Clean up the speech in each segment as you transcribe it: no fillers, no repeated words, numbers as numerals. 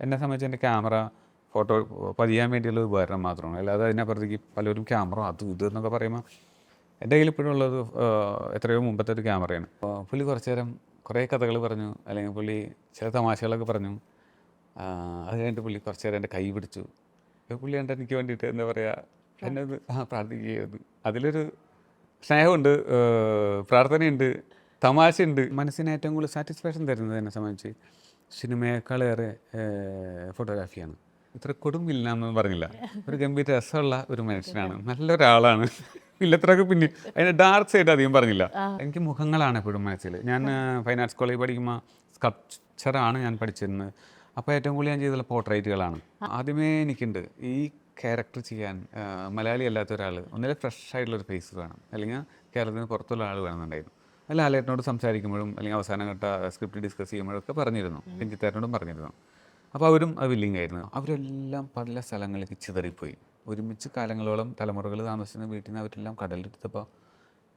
എന്നെ സംബന്ധിച്ച് എൻ്റെ ക്യാമറ ഫോട്ടോ പതിയാൻ വേണ്ടിയുള്ള ഉപകരണം മാത്രമാണ്. അല്ലാതെ അതിനപ്പുറത്തേക്ക് പലരും ക്യാമറ അതും ഇത് എന്നൊക്കെ പറയുമ്പോൾ എൻ്റെ കയ്യിൽ ഇപ്പോഴും ഉള്ളത് എത്രയോ മുമ്പത്തെ ഒരു ക്യാമറയാണ്. പുള്ളി കുറച്ച് നേരം കുറേ കഥകൾ പറഞ്ഞു, അല്ലെങ്കിൽ പുള്ളി ചില തമാശകളൊക്കെ പറഞ്ഞു. അത് കഴിഞ്ഞിട്ട് പുള്ളി കുറച്ച് നേരം എൻ്റെ കൈ പിടിച്ചു. പുള്ളി കണ്ട് എനിക്ക് വേണ്ടിയിട്ട് എന്താ പറയുക, എന്നെ ഒന്ന് പ്രാർത്ഥിക്കുകയായിരുന്നു. അതിലൊരു സ്നേഹമുണ്ട്, പ്രാർത്ഥനയുണ്ട്, തമാശയുണ്ട്. മനസ്സിന് ഏറ്റവും കൂടുതൽ സാറ്റിസ്ഫാക്ഷൻ തരുന്നത് എന്നെ സംബന്ധിച്ച് സിനിമയേക്കാളേറെ ഫോട്ടോഗ്രാഫിയാണ്. ഇത്ര കൊടും വില്ലനാണെന്ന് പറഞ്ഞില്ല, ഒരു ഗംഭീര രസമുള്ള ഒരു മനുഷ്യനാണ്, നല്ലൊരാളാണ്. വില്ലത്രയൊക്കെ പിന്നെ അതിൻ്റെ ഡാർക്ക് സൈഡ് അധികം പറഞ്ഞില്ല. എനിക്ക് മുഖങ്ങളാണ് എപ്പോഴും മനസ്സിൽ. ഞാൻ ഫൈൻ ആർട്സ് കോളേജിൽ പഠിക്കുമ്പോൾ സ്കൾപ്ചറാണ് ഞാൻ പഠിച്ചിരുന്നത്. അപ്പോൾ ഏറ്റവും കൂടുതൽ ഞാൻ ചെയ്തുള്ള പോർട്രേറ്റുകളാണ്. ആദ്യമേ എനിക്കുണ്ട് ഈ ക്യാരക്ടർ ചെയ്യാൻ മലയാളി അല്ലാത്ത ഒരാൾ, ഒന്നിലെ ഫ്രഷ് ആയിട്ടുള്ളൊരു ഫേസ് വേണം, അല്ലെങ്കിൽ കേരളത്തിന് പുറത്തുള്ള ആൾ വേണമെന്നുണ്ടായിരുന്നു. അല്ല ലാലേട്ടനോട് സംസാരിക്കുമ്പോഴും അല്ലെങ്കിൽ അവസാനഘട്ട സ്ക്രിപ്റ്റ് ഡിസ്കസ് ചെയ്യുമ്പോഴൊക്കെ പറഞ്ഞിരുന്നു, രഞ്ജിത്തേട്ടനോടും പറഞ്ഞിരുന്നു. അപ്പോൾ അവരും അത് വില്ലിങ് ആയിരുന്നു. അവരെല്ലാം പല സ്ഥലങ്ങളിലേക്ക് ചിതറിപ്പോയി. ഒരുമിച്ച് കാലങ്ങളോളം തലമുറകൾ താമസിക്കുന്ന വീട്ടിൽ നിന്ന് അവരെല്ലാം കടലെടുത്തപ്പോൾ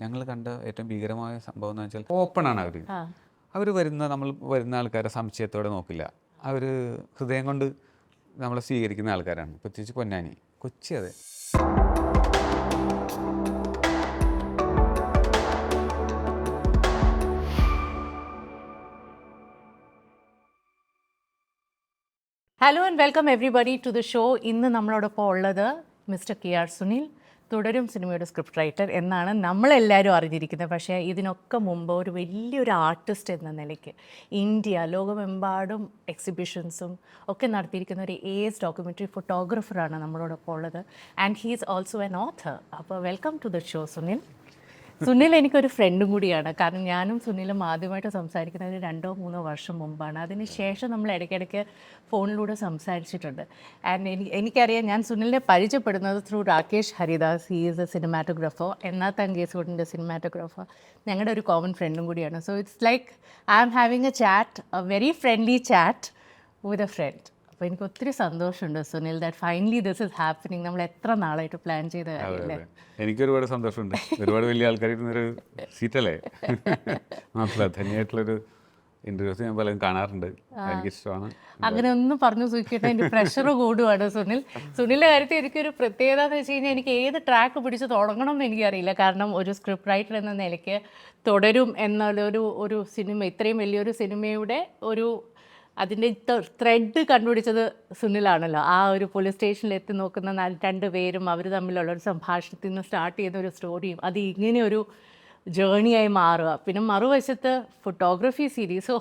ഞങ്ങൾ കണ്ട ഏറ്റവും ഭീകരമായ സംഭവം എന്ന് വെച്ചാൽ ഓപ്പണാണ് അവർ. അവർ നമ്മൾ വരുന്ന ആൾക്കാരെ സംശയത്തോടെ നോക്കില്ല. അവർ ഹൃദയം കൊണ്ട് നമ്മളെ സ്വീകരിക്കുന്ന ആൾക്കാരാണ്. പ്രത്യേകിച്ച് പൊന്നാനി, കൊച്ചി. അതെ. Hello and welcome everybody to the show. ഇന്ന് നമ്മളോടൊപ്പം ഉള്ളത് മിസ്റ്റർ കെ ആർ സുനിൽ, തുടരും സിനിമയുടെ സ്ക്രിപ്റ്റ് റൈറ്റർ എന്നാണ് നമ്മളെല്ലാവരും അറിഞ്ഞിരിക്കുന്നത്. പക്ഷേ ഇതിനൊക്കെ മുമ്പ് ഒരു വലിയൊരു ആർട്ടിസ്റ്റ് എന്ന നിലയ്ക്ക് ഇന്ത്യ ലോകമെമ്പാടും എക്സിബിഷൻസും ഒക്കെ നടത്തിയിരിക്കുന്ന ഒരു AS ഡോക്യുമെൻ്ററി ഫോട്ടോഗ്രാഫറാണ് നമ്മളോടൊപ്പം ഉള്ളത്. And he is also an author. അപ്പോൾ welcome to the show Sunil. Sunil എനിക്കൊരു ഫ്രണ്ടും കൂടിയാണ്. കാരണം ഞാനും സുനിലും ആദ്യമായിട്ട് സംസാരിക്കുന്നത് 2-3 വർഷം മുമ്പാണ്. അതിന് ശേഷം നമ്മൾ ഇടയ്ക്കിടയ്ക്ക് ഫോണിലൂടെ സംസാരിച്ചിട്ടുണ്ട്. ആൻഡ് എനിക്കറിയാം, ഞാൻ സുനിലിനെ പരിചയപ്പെടുന്നത് through Rakesh Haridas. He is a cinematographer, എന്നാൽ തങ്കേശ്വരൻ്റെ സിനിമാറ്റോഗ്രാഫർ. ഞങ്ങളുടെ ഒരു കോമൺ ഫ്രണ്ടും കൂടിയാണ്. So it's like I am having a chat, a very friendly chat with a friend. അപ്പോൾ എനിക്ക് ഒത്തിരി സന്തോഷമുണ്ട് Sunil, that finally this is happening. നമ്മൾ എത്ര നാളായിട്ട് പ്ലാൻ ചെയ്ത കാര്യമല്ലേ. എനിക്ക് ഒരുപാട് സന്തോഷമുണ്ട്. ഒരുപാട് വലിയ ആൾക്കാരിരുന്നൊരു സീറ്റല്ലേ. മാത്രമല്ല ധന്യമായിട്ടുള്ളൊരു ഇൻ്റർവ്യൂസ് ഞാൻ പലരും കാണാറുണ്ട്, എനിക്കിഷ്ടമാണ്. അങ്ങനെ ഒന്നും പറഞ്ഞു സൂക്ഷിക്കട്ടെ, എൻ്റെ പ്രഷർ കൂടുവാണ് സുനിൽ. സുനിലിൻ്റെ കാര്യത്തിൽ എനിക്കൊരു പ്രത്യേകത എന്ന് വെച്ച് കഴിഞ്ഞാൽ, എനിക്ക് ഏത് ട്രാക്ക് പിടിച്ച് തുടങ്ങണം എന്ന് എനിക്കറിയില്ല. കാരണം ഒരു സ്ക്രിപ്റ്റ് റൈറ്റർ എന്ന നിലയ്ക്ക് തുടരും ഒരു സിനിമ, ഇത്രയും വലിയൊരു സിനിമയുടെ അതിൻ്റെ ത്രെഡ് കണ്ടുപിടിച്ചത് സുനിലാണല്ലോ. ആ ഒരു പോലീസ് സ്റ്റേഷനിൽ എത്തി നോക്കുന്ന 2 പേരും അവർ തമ്മിലുള്ള ഒരു സംഭാഷണത്തിൽ നിന്ന് സ്റ്റാർട്ട് ചെയ്യുന്ന ഒരു സ്റ്റോറിയും അത് ഇങ്ങനെ ഒരു ജേണിയായി മാറുക. പിന്നെ മറുവശത്ത് ഫോട്ടോഗ്രാഫി സീരീസ്.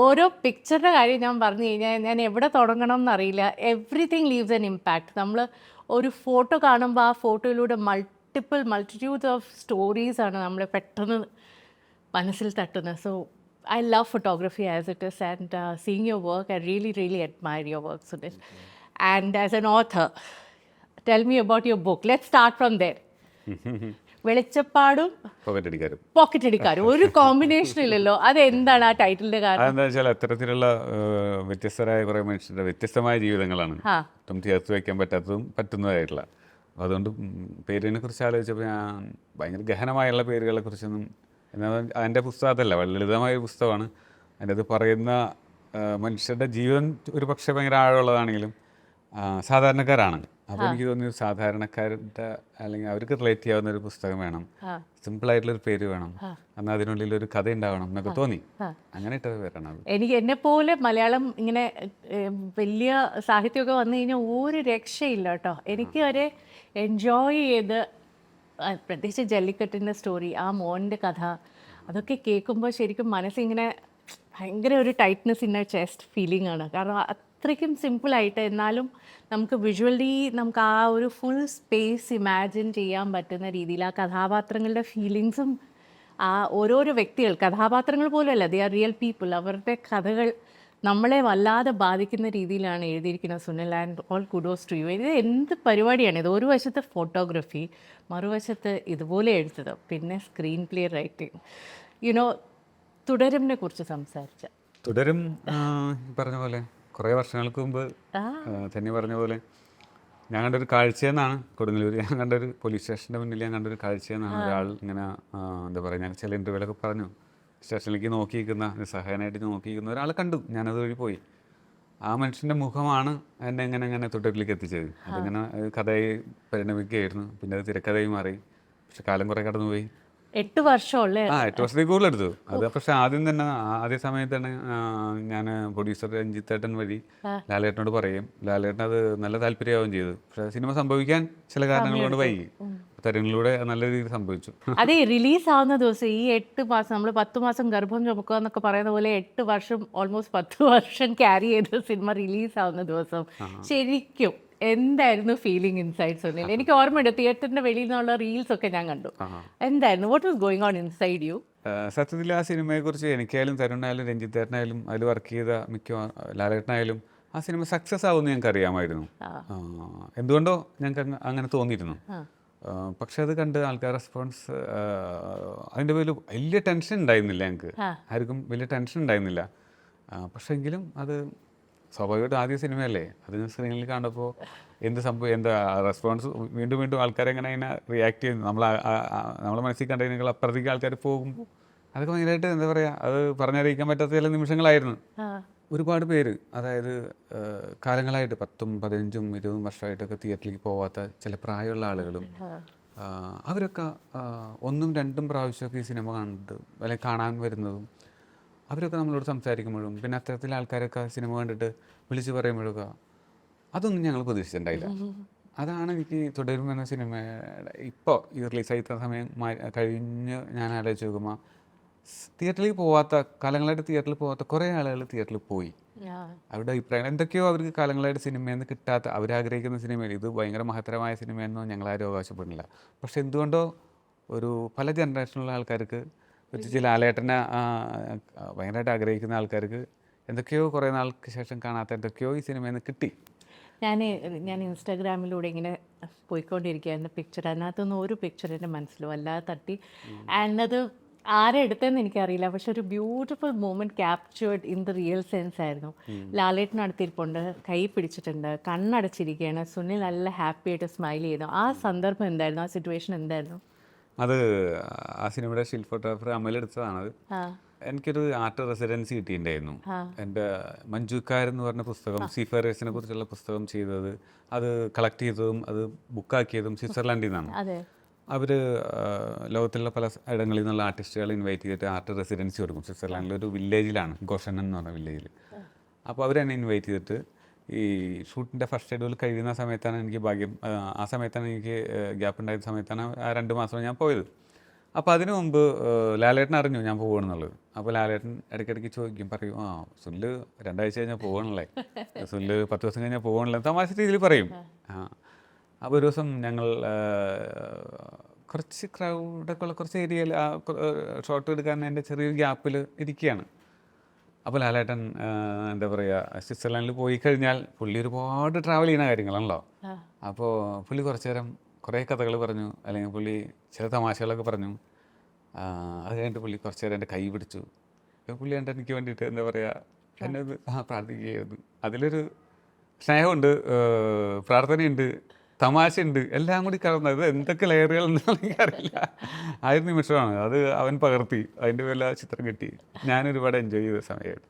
ഓരോ പിക്ചറിൻ്റെ കാര്യം ഞാൻ പറഞ്ഞു കഴിഞ്ഞാൽ ഞാൻ എവിടെ തുടങ്ങണം എന്നറിയില്ല. Everything leaves an impact. നമ്മൾ ഒരു ഫോട്ടോ കാണുമ്പോൾ ആ ഫോട്ടോയിലൂടെ മൾട്ടിറ്റ്യൂഡ്സ് ഓഫ് സ്റ്റോറീസാണ് നമ്മളെ പെട്ടെന്ന് മനസ്സിൽ തട്ടുന്നത്. So I love photography as it is, and seeing your work, I really, really admire your work, Sunil. And as an author, tell me about your book. Let's start from there. വെളിച്ചപ്പാടും pocket അടിക്കാരും ഒരു combination ഇല്ലല്ലോ. അതെന്താണ് ആ ടൈറ്റിലിന്റെ കാരണം? അതെന്താ വെച്ചാൽ അത്തരത്തിലുള്ള വ്യത്യസ്തരായ കുറേ മനുഷ്യരുടെ വ്യത്യസ്തമായ ജീവിതങ്ങളാണ്, ഒട്ടും ചേർത്ത് വയ്ക്കാൻ പറ്റാത്തതും പറ്റുന്നതായിട്ടുള്ള. അതുകൊണ്ട് പേരിനെ കുറിച്ച് ആലോചിച്ചപ്പോൾ ഞാൻ ഭയങ്കര ഗഹനമായുള്ള പേരുകളെ കുറിച്ചൊന്നും, എന്നാൽ അതിൻ്റെ പുസ്തകം അതല്ല, വളരെ ലളിതമായ ഒരു പുസ്തകമാണ്. അതിൻ്റെ അത് പറയുന്ന മനുഷ്യരുടെ ജീവിതം ഒരു പക്ഷേ ഭയങ്കര ആഴമുള്ളതാണെങ്കിലും സാധാരണക്കാരാണ്. അപ്പോൾ എനിക്ക് തോന്നിയൊരു സാധാരണക്കാരുടെ, അല്ലെങ്കിൽ അവർക്ക് റിലേറ്റ് ചെയ്യാവുന്ന ഒരു പുസ്തകം വേണം, സിമ്പിളായിട്ടുള്ളൊരു പേര് വേണം, എന്നാൽ അതിനുള്ളിൽ ഒരു കഥ ഉണ്ടാവണം എന്നൊക്കെ തോന്നി. അങ്ങനെ ഇട്ടത് പേരാണ് അത്. എനിക്ക് എന്നെപ്പോലെ മലയാളം ഇങ്ങനെ വലിയ സാഹിത്യമൊക്കെ വന്നു കഴിഞ്ഞാൽ ഒരു രക്ഷയില്ല കേട്ടോ. എനിക്ക് വരെ എൻജോയ് ചെയ്ത്, പ്രത്യേകിച്ച് ജല്ലിക്കെട്ടിൻ്റെ സ്റ്റോറി, ആ മോൻ്റെ കഥ, അതൊക്കെ കേൾക്കുമ്പോൾ ശരിക്കും മനസ്സിങ്ങനെ ഭയങ്കര ഒരു tightness in A chest feeling ആണ്. കാരണം അത്രയ്ക്കും സിമ്പിളായിട്ട് എന്നാലും നമുക്ക് വിഷ്വലി നമുക്ക് ആ ഒരു ഫുൾ സ്പേസ് ഇമാജിൻ ചെയ്യാൻ പറ്റുന്ന രീതിയിൽ ആ കഥാപാത്രങ്ങളുടെ ഫീലിങ്സും ആ ഓരോരോ വ്യക്തികൾ, കഥാപാത്രങ്ങൾ പോലുമല്ല, ദേ ആർ റിയൽ പീപ്പിൾ, അവരുടെ കഥകൾ നമ്മളെ വല്ലാതെ ബാധിക്കുന്ന രീതിയിലാണ് എഴുതിയിരിക്കുന്നത് Sunil. And all kudos to you. ഇത് എന്ത് പരിപാടിയാണ് ഇത്? ഒരു വശത്ത് ഫോട്ടോഗ്രാഫി, മറുവശത്ത് ഇതുപോലെ എഴുതുന്നത്, പിന്നെ സ്ക്രീൻ പ്ലേ റൈറ്റിംഗ്. യുനോ, തുടരുമിനെ കുറിച്ച് സംസാരിച്ച തുടരും പറഞ്ഞ പോലെ കുറേ വർഷങ്ങൾക്ക് മുമ്പ് തന്നെ പറഞ്ഞ പോലെ ഞാൻ കണ്ടൊരു കാഴ്ചയെന്നാണ്, കൊടുങ്ങല്ലൂർ ഞാൻ കണ്ടൊരു പോലീസ് സ്റ്റേഷൻ്റെ മുന്നിൽ ഞാൻ കണ്ടൊരു കാഴ്ചയെന്നാണ്. ഒരാൾ ഇങ്ങനെ എന്താ പറയുക, ഞാൻ ചില ഇൻ്റർവ്യൂലൊക്കെ പറഞ്ഞു, സ്റ്റേഷനിലേക്ക് നോക്കിയിരിക്കുന്ന, നിസ്സഹായനായിട്ട് നോക്കിയിരിക്കുന്ന ഒരാൾ കണ്ടു. ഞാനത് വഴി പോയി. ആ മനുഷ്യൻ്റെ മുഖമാണ് എന്നെ എങ്ങനെ തുടരിലേക്ക് എത്തിച്ചത്. അതിങ്ങനെ കഥയായി പരിണമിക്കുകയായിരുന്നു. പിന്നെ അത് തിരക്കഥയായി മാറി. പക്ഷെ കാലം കുറേ കടന്നുപോയി. 8 വർഷമല്ലേ? 8 വർഷത്തിൽ കൂടുതലെടുത്തു അത്. പക്ഷെ ആദ്യം തന്നെ ആദ്യ സമയത്ത് തന്നെ ഞാൻ പ്രൊഡ്യൂസർ രഞ്ജിത്തേട്ടൻ വഴി ലാലേട്ടനോട് പറയും. ലാലേട്ടൻ അത് നല്ല താല്പര്യമാവുകയും ചെയ്തു. പക്ഷെ സിനിമ സംഭവിക്കാൻ ചില കാരണങ്ങൾ കൊണ്ട് വൈകി. തരങ്ങളിലൂടെ നല്ല രീതിയിൽ സംഭവിച്ചു. അതെ, റിലീസ് ആവുന്ന ദിവസം ഈ 8 മാസം നമ്മൾ 10 മാസം ഗർഭം ചുമക്കുക എന്നൊക്കെ പറയുന്ന പോലെ 8 വർഷം ഓൾമോസ്റ്റ് 10 വർഷം ക്യാരി ചെയ്ത സിനിമ റിലീസ് ആവുന്ന ദിവസം ശരിക്കും എന്തായിരുന്നു ഫീലിംഗ് ഇൻസൈഡ് സുനിൽ? എനിക്ക് ഓർമ്മയുണ്ട്, തിയേറ്ററിന്റെ വെളിയിൽ നിന്നുള്ള റീൽസ് ഒക്കെ ഞാൻ കണ്ടു. എന്തായിരുന്നു, what was going on inside U? സത്യത്തിൽ ആ സിനിമയെക്കുറിച്ച് എനിക്കായാലും തരുണായാലും രഞ്ജിത്തേട്ടനായാലും അതിൽ വർക്ക് ചെയ്ത ലാലേട്ടനായാലും ആ സിനിമ സക്സസ് ആവുമെന്ന് ഞങ്ങൾക്ക് അറിയാമായിരുന്നു. എന്തുകൊണ്ടോ ഞങ്ങൾക്ക് അങ്ങനെ തോന്നിയിരുന്നു. പക്ഷെ അത് കണ്ട് ആൾക്കാർ റെസ്പോൺസ്, അതിൻ്റെ പേരിൽ വലിയ ടെൻഷൻ ഉണ്ടായിരുന്നില്ല. ഞങ്ങൾക്ക് ആർക്കും വലിയ ടെൻഷൻ ഉണ്ടായിരുന്നില്ല. പക്ഷെ എങ്കിലും അത് സ്വാഭാവികമായിട്ട് ആദ്യ സിനിമയല്ലേ, അത് സ്ക്രീനിൽ കണ്ടപ്പോൾ എന്ത് സംഭവം, എന്താ റെസ്പോൺസ്, വീണ്ടും വീണ്ടും ആൾക്കാരെങ്ങനെ അതിനെ റിയാക്ട് ചെയ്യുന്നു, നമ്മളെ മനസ്സിൽ കണ്ടതിനേക്കാൾ അപ്പുറത്തേക്ക് ആൾക്കാർ പോകുമ്പോൾ അതൊക്കെ ഭയങ്കരമായിട്ട് എന്താ പറയുക, അത് പറഞ്ഞറിയിക്കാൻ പറ്റാത്ത ചില നിമിഷങ്ങളായിരുന്നു. ഒരുപാട് പേര്, അതായത് കാലങ്ങളായിട്ട് 10, 15, 20 വർഷമായിട്ടൊക്കെ തിയേറ്ററിലേക്ക് പോവാത്ത ചില പ്രായമുള്ള ആളുകളും അവരൊക്കെ 1, 2 പ്രാവശ്യമൊക്കെ ഈ സിനിമ കണ്ടിട്ട് അല്ലെങ്കിൽ കാണാൻ വരുന്നതും അവരൊക്കെ നമ്മളോട് സംസാരിക്കുമ്പോഴും പിന്നെ അത്തരത്തിലെ ആൾക്കാരൊക്കെ സിനിമ കണ്ടിട്ട് വിളിച്ച് പറയുമ്പോഴൊക്കെ അതൊന്നും ഞങ്ങൾ പ്രതീക്ഷിച്ചിട്ടുണ്ടായില്ല. അതാണ് എനിക്ക് തുടരും എന്ന സിനിമയുടെ ഇപ്പോൾ ഈ റിലീസായി ഇത്ര സമയം കഴിഞ്ഞ് ഞാൻ ആലോചിച്ച് നോക്കുമ്പോൾ തിയേറ്ററിൽ പോവാത്ത, കാലങ്ങളായിട്ട് തിയേറ്ററിൽ പോവാത്ത കുറേ ആളുകൾ തിയേറ്ററിൽ പോയി. അവരുടെ അഭിപ്രായം എന്തൊക്കെയോ അവർക്ക് കാലങ്ങളായിട്ട് സിനിമയിൽ നിന്ന് കിട്ടാത്ത, അവരാഗ്രഹിക്കുന്ന സിനിമയിൽ ഇത് ഭയങ്കര മഹത്തരമായ സിനിമയെന്നോ ഞങ്ങളാരും അവകാശപ്പെടുന്നില്ല. പക്ഷെ എന്തുകൊണ്ടോ ഒരു പല ജനറേഷനിലുള്ള ആൾക്കാർക്ക്, പ്രത്യേകിച്ച് ലാലേട്ടനെ ഭയങ്കരമായിട്ട് ആൾക്കാർക്ക് എന്തൊക്കെയോ കുറേ നാൾക്ക് ശേഷം കാണാത്ത എന്തൊക്കെയോ ഈ സിനിമയിൽ നിന്ന് കിട്ടി. ഞാൻ ഇൻസ്റ്റാഗ്രാമിലൂടെ ഇങ്ങനെ പോയിക്കൊണ്ടിരിക്കുകയായിരുന്നു പിക്ചർ, അതിനകത്തൊന്നും ഒരു പിക്ചർ എൻ്റെ മനസ്സിലും അല്ലാതെ തട്ടി. ആൻഡ് അത് ആരെ എടുത്തതെന്ന് എനിക്കറിയില്ല, പക്ഷെ ഒരു beautiful moment captured in the real sense ആയിരുന്നു. ലാലേട്ടൻ അടുത്തിരിപ്പുണ്ട്, കൈ പിടിച്ചിട്ടുണ്ട്, കണ്ണടച്ചിരിക്കുകയാണ്, സുനിൽ നല്ല ഹാപ്പി ആയിട്ട് സ്മൈൽ ചെയ്തു. ആ സന്ദർഭം എന്തായിരുന്നു, ആ സിറ്റുവേഷൻ എന്തായിരുന്നു? അത് ആ സിനിമയുടെ സ്റ്റിൽ ഫോട്ടോഗ്രാഫർ അമലെടുത്തതാണത്. എനിക്കൊരു ആർട്ട് റെസിഡൻസി കിട്ടിയിട്ടുണ്ടായിരുന്നു. എൻ്റെ മഞ്ജുക്കാരെന്ന് പറഞ്ഞ പുസ്തകം, സീഫറേഴ്സിനെ കുറിച്ചുള്ള പുസ്തകം ചെയ്തത്, അത് കളക്ട് ചെയ്തതും അത് ബുക്കാക്കിയതും സ്വിറ്റ്സർലൻഡിൽ നിന്നാണ്. അവർ ലോകത്തിലുള്ള പല ഇടങ്ങളിൽ നിന്നുള്ള ആർട്ടിസ്റ്റുകളെ ഇൻവൈറ്റ് ചെയ്തിട്ട് ആർട്ട് റെസിഡൻസി കൊടുക്കും. സ്വിറ്റ്സർലാൻഡിലെ ഒരു വില്ലേജിലാണ്, ഗോഷനൻ എന്ന് പറഞ്ഞ വില്ലേജിൽ. അപ്പോൾ അവരെന്നെ ഇൻവൈറ്റ് ചെയ്തിട്ട് ഈ ഷൂട്ടിൻ്റെ ഫസ്റ്റ് ഷെഡ്യൂൾ കഴിയുന്ന സമയത്താണ് എനിക്ക് ഭാഗ്യം, ആ സമയത്താണ് എനിക്ക് ഗ്യാപ്പ് ഉണ്ടായ സമയത്താണ് ആ 2 മാസം ഞാൻ പോയത്. അപ്പോൾ അതിനു മുമ്പ് ലാലേട്ടൻ അറിഞ്ഞു ഞാൻ പോകണമെന്നുള്ളത്. അപ്പോൾ ലാലേട്ടൻ ഇടയ്ക്കിടയ്ക്ക് ചോദിക്കും, പറയും, സുനിൽ 2 ആഴ്ച കഴിഞ്ഞാൽ പോകണല്ലേ, സുനിൽ 10 ദിവസം കഴിഞ്ഞാൽ പോകണല്ലേ, തമാശ രീതിയിൽ പറയും. അപ്പോൾ ഒരു ദിവസം ഞങ്ങൾ കുറച്ച് ക്രൗഡൊക്കെ ഉള്ള കുറച്ച് ഏരിയയിൽ ഷോട്ട് എടുക്കാൻ എൻ്റെ ചെറിയൊരു ഗ്യാപ്പിൽ ഇരിക്കുകയാണ്. അപ്പോൾ ലാലേട്ടൻ എന്താ പറയുക, സ്വിറ്റ്സർലാൻഡിൽ പോയി കഴിഞ്ഞാൽ പുള്ളി ഒരുപാട് ട്രാവൽ ചെയ്യുന്ന കാര്യങ്ങളാണല്ലോ. അപ്പോൾ പുള്ളി കുറച്ച് നേരം കുറേ കഥകൾ പറഞ്ഞു, അല്ലെങ്കിൽ പുള്ളി ചില തമാശകളൊക്കെ പറഞ്ഞു. അത് കഴിഞ്ഞിട്ട് പുള്ളി കുറച്ച് നേരം എൻ്റെ കൈ പിടിച്ചു. പുള്ളി കണ്ട് എനിക്ക് വേണ്ടിയിട്ട് എന്താ പറയുക, എന്നെ പ്രാർത്ഥിക്കുകയായിരുന്നു. അതിലൊരു സ്നേഹമുണ്ട്, പ്രാർത്ഥനയുണ്ട്, തമാശയുണ്ട്, എല്ലാം കൂടി കലർന്നത്. എന്തൊക്കെ ലെയറുകൾ എന്താണെന്ന് എനിക്കറിയില്ല. ആ ഒരു നിമിഷമാണ് അത് അവൻ പകർത്തി, അതിൻ്റെ പേരിൽ ആ ചിത്രം കിട്ടി. ഞാൻ ഒരുപാട് എൻജോയ് ചെയ്ത സമയമായിരുന്നു.